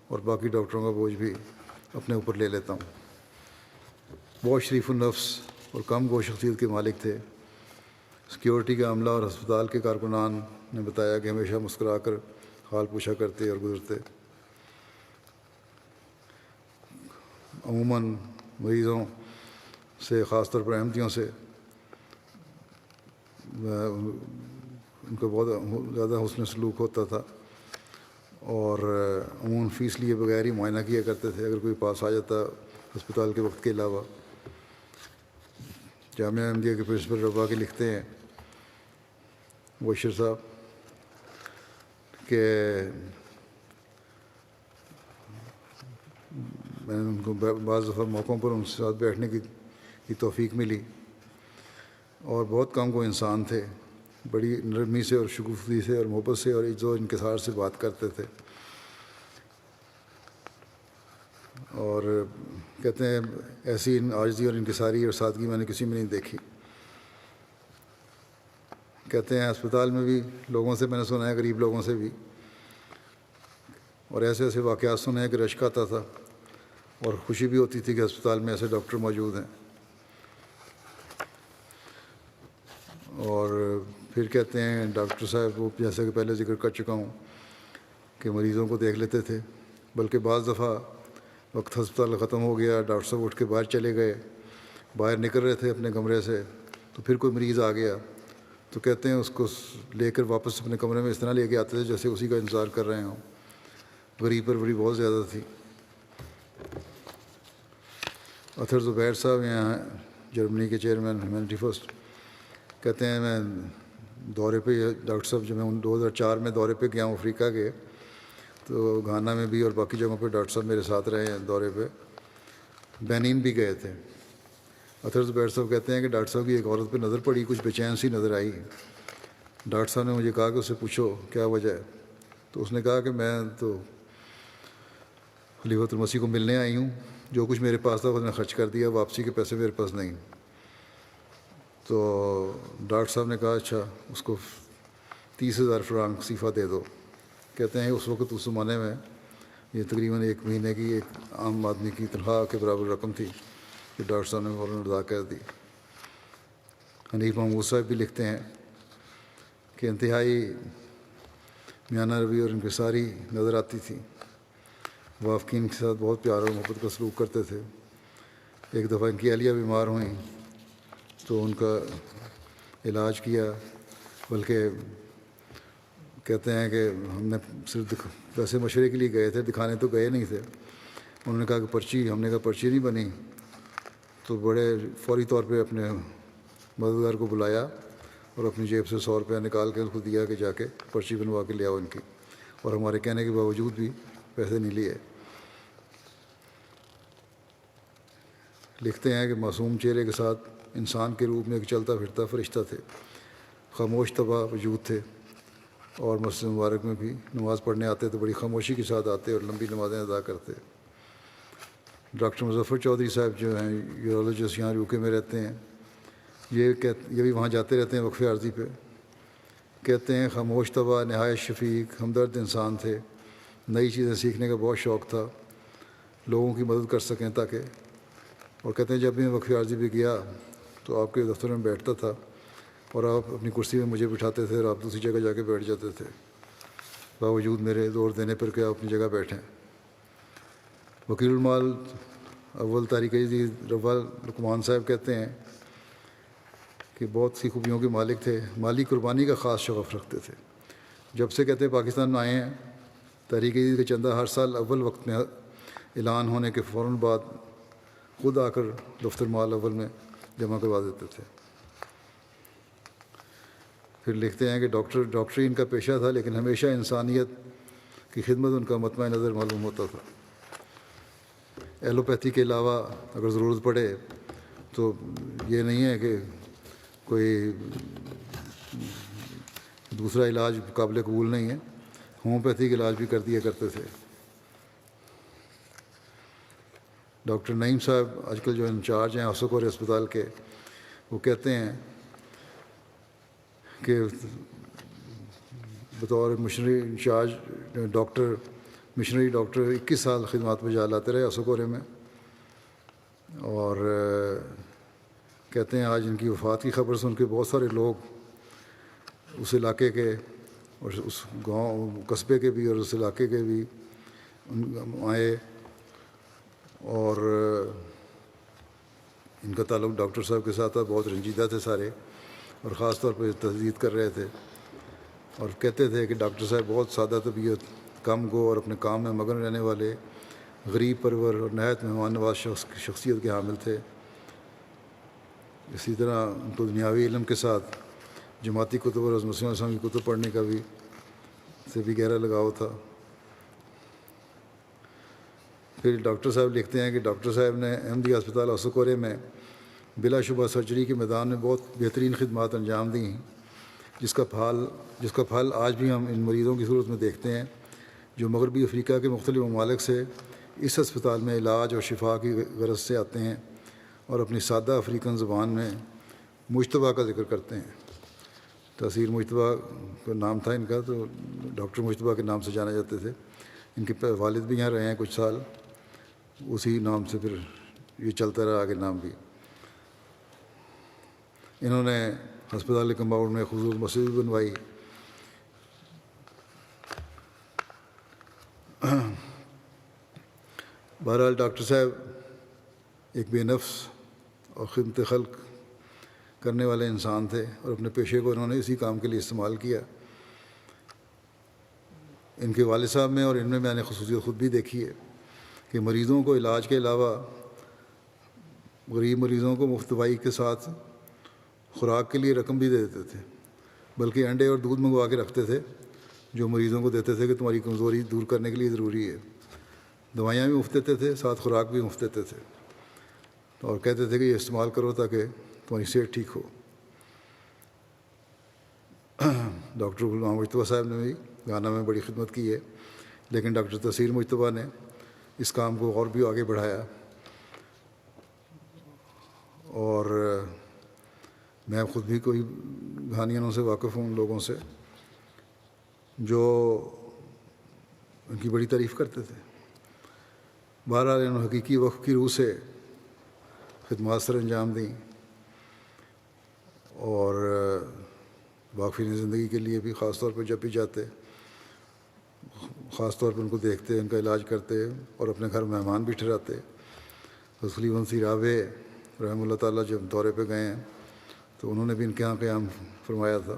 اور باقی ڈاکٹروں کا بوجھ بھی اپنے اوپر لے لیتا ہوں۔ بہت شریف النفس اور کم گو شخصیت کے مالک تھے۔ سیکیورٹی کا عملہ اور ہسپتال کے کارکنان نے بتایا کہ ہمیشہ مسکرا کر حال پوچھا کرتے اور گزرتے۔ عموماً مریضوں سے، خاص طور پر احمدیوں سے، ان کو بہت زیادہ حسن سلوک ہوتا تھا، اور عموماً فیس لیے بغیر ہی معائنہ کیا کرتے تھے اگر کوئی پاس آ جاتا ہسپتال کے وقت کے علاوہ۔ جامعہ احمدیہ کے پرنسپل ربا کے لکھتے ہیں بشر صاحب کہ میں نے ان کو بعض دفعہ موقعوں پر ان کے ساتھ بیٹھنے کی توفیق ملی، اور بہت کم کو انسان تھے، بڑی نرمی سے اور شگفتگی سے اور محبت سے اور عزت و انکسار سے بات کرتے تھے. اور کہتے ہیں ایسی عاجزی اور انکساری اور سادگی میں نے کسی میں نہیں دیکھی. کہتے ہیں ہسپتال میں بھی لوگوں سے میں نے سنا ہے، غریب لوگوں سے بھی، اور ایسے ایسے واقعات سنے ہیں کہ رشک آتا تھا اور خوشی بھی ہوتی تھی کہ ہسپتال میں ایسے ڈاکٹر موجود ہیں. اور پھر کہتے ہیں ڈاکٹر صاحب وہ جیسا کہ پہلے ذکر کر چکا ہوں کہ مریضوں کو دیکھ لیتے تھے، بلکہ بعض دفعہ وقت ہسپتال ختم ہو گیا، ڈاکٹر صاحب اٹھ کے باہر چلے گئے، باہر نکل رہے تھے اپنے کمرے سے، تو پھر کوئی مریض آ گیا تو کہتے ہیں اس کو لے کر واپس اپنے کمرے میں اس طرح لے کے آتے تھے جیسے اسی کا انتظار کر رہے ہوں. غریب پر بڑی بہت زیادہ تھی. اطہر زبیر صاحب یہاں جرمنی کے چیئرمین ہیومینٹی فرسٹ کہتے ہیں میں دورے پہ، ڈاکٹر صاحب جب میں 2004 میں دورے پہ گیا ہوں افریقہ کے، تو گھانا میں بھی اور باقی جگہوں پہ ڈاکٹر صاحب میرے ساتھ رہے ہیں دورے پہ. بینین بھی گئے تھے. اطہر زبیر صاحب کہتے ہیں کہ ڈاکٹر صاحب کی ایک عورت پہ نظر پڑی، کچھ بے چین سی نظر آئی. ڈاکٹر صاحب نے مجھے کہا کہ اس سے پوچھو کیا وجہ ہے. تو اس نے کہا کہ میں تو خلیفۃ المسیح کو ملنے آئی ہوں، جو کچھ میرے پاس تھا وہ میں خرچ کر دیا، واپسی کے پیسے میرے پاس نہیں. تو ڈاکٹر صاحب نے کہا اچھا اس کو 30,000 فرانک صیفہ دے دو. کہتے ہیں اس وقت اس زمانے میں یہ تقریباً 1 مہینے کی ایک عام آدمی کی تنخواہ کے برابر رقم تھی کہ ڈاکٹر صاحب نے فوراً ادا کر دی. حنیف محمود صاحب بھی لکھتے ہیں کہ انتہائی میانہ روی اور انکساری نظر آتی تھی. وافقین کے ساتھ بہت پیار اور محبت کا سلوک کرتے تھے. ایک دفعہ ان کی اہلیہ بیمار ہوئیں تو ان کا علاج کیا، بلکہ کہتے ہیں کہ ہم نے صرف ویسے مشورے کے لیے گئے تھے، دکھانے تو گئے نہیں تھے. انہوں نے کہا کہ پرچی، ہم نے کہا پرچی نہیں بنی. تو بڑے فوری طور پہ اپنے مددگار کو بلایا اور اپنی جیب سے 100 روپیہ نکال کے اس کو دیا کہ جا کے پرچی بنوا کے لے آؤ ان کی. اور ہمارے کہنے کے باوجود بھی پیسے نہیں لیے. لکھتے ہیں کہ معصوم چہرے کے ساتھ انسان کے روپ میں ایک چلتا پھرتا فرشتہ تھے. خاموش طبع وجود تھے، اور مسجد مبارک میں بھی نماز پڑھنے آتے تو بڑی خاموشی کے ساتھ آتے اور لمبی نمازیں ادا کرتے. ڈاکٹر مظفر چودھری صاحب جو ہیں یورولوجسٹ، یہاں یو کے میں رہتے ہیں، یہ بھی وہاں جاتے رہتے ہیں وقفے عارضی پہ. کہتے ہیں خاموش طبع، نہایت شفیق، ہمدرد انسان تھے. نئی چیزیں سیکھنے کا بہت شوق تھا، لوگوں کی مدد کر سکیں تاکہ. اور کہتے ہیں جب بھی میں وقفے عارضی پہ گیا تو آپ کے دفتر میں بیٹھتا تھا اور آپ اپنی کرسی میں مجھے بٹھاتے تھے اور آپ دوسری جگہ جا کے بیٹھ جاتے تھے، باوجود میرے زور دینے پر کہ آپ اپنی جگہ بیٹھیں. وکیل المال اول تاریخ جدید روا لقمان صاحب کہتے ہیں کہ بہت سی خوبیوں کے مالک تھے، مالی قربانی کا خاص شغف رکھتے تھے. جب سے کہتے ہیں پاکستان میں آئے ہیں، تحریک جدید کا چندہ ہر سال اول وقت میں اعلان ہونے کے فوراً بعد خود آ کر دفتر مال اول میں جمع کروا دیتے تھے. پھر لکھتے ہیں کہ ڈاکٹری ان کا پیشہ تھا، لیکن ہمیشہ انسانیت کی خدمت ان کا مطمع نظر معلوم ہوتا تھا. ایلوپیتھی کے علاوہ اگر ضرورت پڑے تو یہ نہیں ہے کہ کوئی دوسرا علاج قابل قبول نہیں ہے، ہومیوپیتھی کا علاج بھی کر دیا کرتے تھے. ڈاکٹر نعیم صاحب آج کل جو انچارج ہیں آسوکور ہسپتال کے، وہ کہتے ہیں کہ بطور مشنری انچارج مشنری ڈاکٹر 21 سال خدمات میں جا لاتے رہے آسوکورے میں. اور کہتے ہیں آج ان کی وفات کی خبر سن کے بہت سارے لوگ اس علاقے کے اور اس گاؤں قصبے کے بھی اور اس علاقے کے بھی آئے، اور ان کا تعلق ڈاکٹر صاحب کے ساتھ تھا. بہت رنجیدہ تھے سارے اور خاص طور پہ تجدید کر رہے تھے، اور کہتے تھے کہ ڈاکٹر صاحب بہت سادہ طبیعت، کم گو اور اپنے کام میں مگن رہنے والے، غریب پرور اور نہایت مہمان نواز شخصیت کے حامل تھے. اسی طرح ان کو دنیاوی علم کے ساتھ جماعتی کتب اور حضرت مسیح علیہ السلام کی کتب پڑھنے کا بھی گہرا لگاؤ تھا. پھر ڈاکٹر صاحب لکھتے ہیں کہ ڈاکٹر صاحب نے احمدیہ ہسپتال آسوکورے میں بلا شبہ سرجری کے میدان میں بہت بہترین خدمات انجام دی ہیں. جس کا پھل آج بھی ہم ان مریضوں کی صورت میں دیکھتے ہیں جو مغربی افریقہ کے مختلف ممالک سے اس ہسپتال میں علاج اور شفا کی غرض سے آتے ہیں اور اپنی سادہ افریقن زبان میں مجتبیٰ کا ذکر کرتے ہیں۔ تحصیل مجتبیٰ کا نام تھا ان کا، تو ڈاکٹر مجتبیٰ کے نام سے جانے جاتے تھے۔ ان کے والد بھی یہاں رہے ہیں کچھ سال، اسی نام سے پھر یہ چلتا رہا آگے نام بھی۔ انہوں نے ہسپتال کے کمپاؤنڈ میں خصوصی مسجد بھی بنوائی۔ بہرحال ڈاکٹر صاحب ایک بے نفس اور خدمت خلق کرنے والے انسان تھے اور اپنے پیشے کو انہوں نے اسی کام کے لیے استعمال کیا۔ ان کے والد صاحب میں اور ان میں نے خصوصیت خود بھی دیکھی ہے کہ مریضوں کو علاج کے علاوہ غریب مریضوں کو مفت دوائی کے ساتھ خوراک کے لیے رقم بھی دے دیتے تھے، بلکہ انڈے اور دودھ منگوا کے رکھتے تھے جو مریضوں کو دیتے تھے کہ تمہاری کمزوری دور کرنے کے لیے ضروری ہے۔ دوائیاں بھی مفت دیتے تھے، ساتھ خوراک بھی مفت دیتے تھے، اور کہتے تھے کہ یہ استعمال کرو تاکہ تمہاری صحت ٹھیک ہو۔ ڈاکٹر غلام مجتبیٰ صاحب نے بھی گانا میں بڑی خدمت کی ہے، لیکن ڈاکٹر تحصیل مجتبیٰ نے اس کام کو اور بھی آگے بڑھایا، اور میں خود بھی کوئی گھانیانوں سے واقف ہوں، ان لوگوں سے جو ان کی بڑی تعریف کرتے تھے۔ بہرحال انہوں نے حقیقی وقت کی روح سے خدمات سر انجام دیں، اور واقفین زندگی کے لیے بھی خاص طور پہ جب بھی جاتے خاص طور پہ ان کو دیکھتے، ان کا علاج کرتے اور اپنے گھر مہمان بھی ٹھہراتے۔ خلیفہ مسیح راوے رحمہ اللہ تعالیٰ جب دورے پہ گئے ہیں تو انہوں نے بھی ان کے یہاں قیام فرمایا تھا،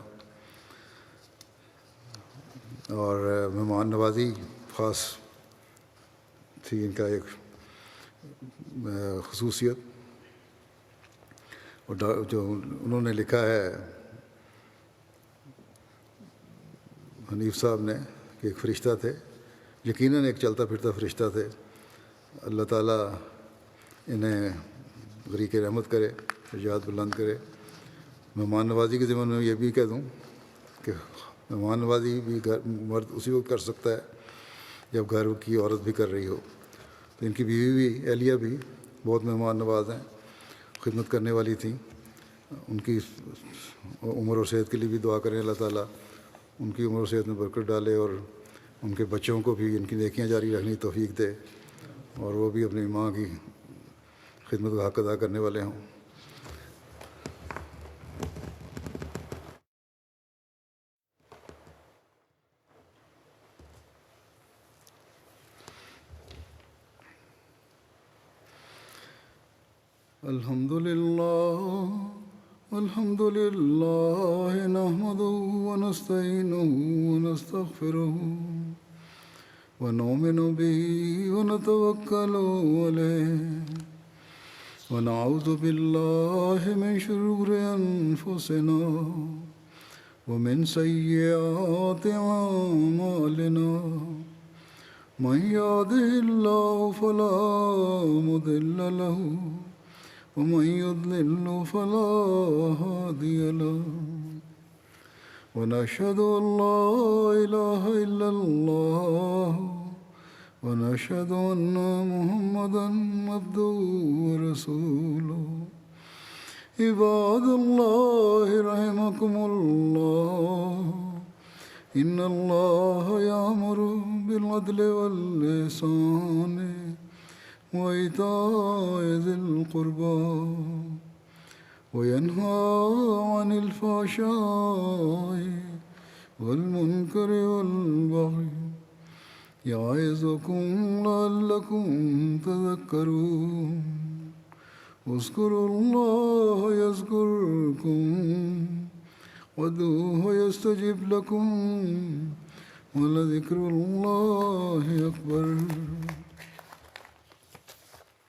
اور مہمان نوازی خاص تھی ان کا ایک خصوصیت۔ اور جو انہوں نے لکھا ہے حنیف صاحب نے کہ ایک فرشتہ تھے، یقیناً ایک چلتا پھرتا فرشتہ تھے، اللہ تعالیٰ انہیں غریق رحمت کرے، درجات بلند کرے۔ مہمان نوازی کے ضمن میں یہ بھی کہہ دوں کہ مہمان نوازی بھی مرد اسی وقت کر سکتا ہے جب گھر کی عورت بھی کر رہی ہو۔ تو ان کی بیوی بھی اہلیہ بھی بہت مہمان نواز ہیں، خدمت کرنے والی تھیں۔ ان کی عمر اور صحت کے لیے بھی دعا کریں، اللہ تعالیٰ ان کی عمر و صحت میں برکت ڈالے، اور ان کے بچوں کو بھی ان کی نیکیاں جاری رکھنے کی توفیق دے، اور وہ بھی اپنی ماں کی خدمت کا حق ادا کرنے والے ہوں۔ الحمد للہ نحمدہ ونستعینہ ونستغفرہ ونؤمن بہ ونتوکل علیہ ونعوذ باللہ من شرور انفسنا ومن سیئات اعمالنا من یہدہ اللہ فلا مضل لہ ومن يضلل فلا هادي له ونشهد أن لا إله إلا الله ونشهد أن محمدا عبده ورسوله عباد الله رحمكم الله إن الله يأمر بالعدل والإحسان وإيتاء ذي القربى وينهى عن الفحشاء والمنكر والبغي يعظكم لعلكم تذكرون اذكروا الله يذكركم وادعوه يستجب لكم ولذكر الله أكبر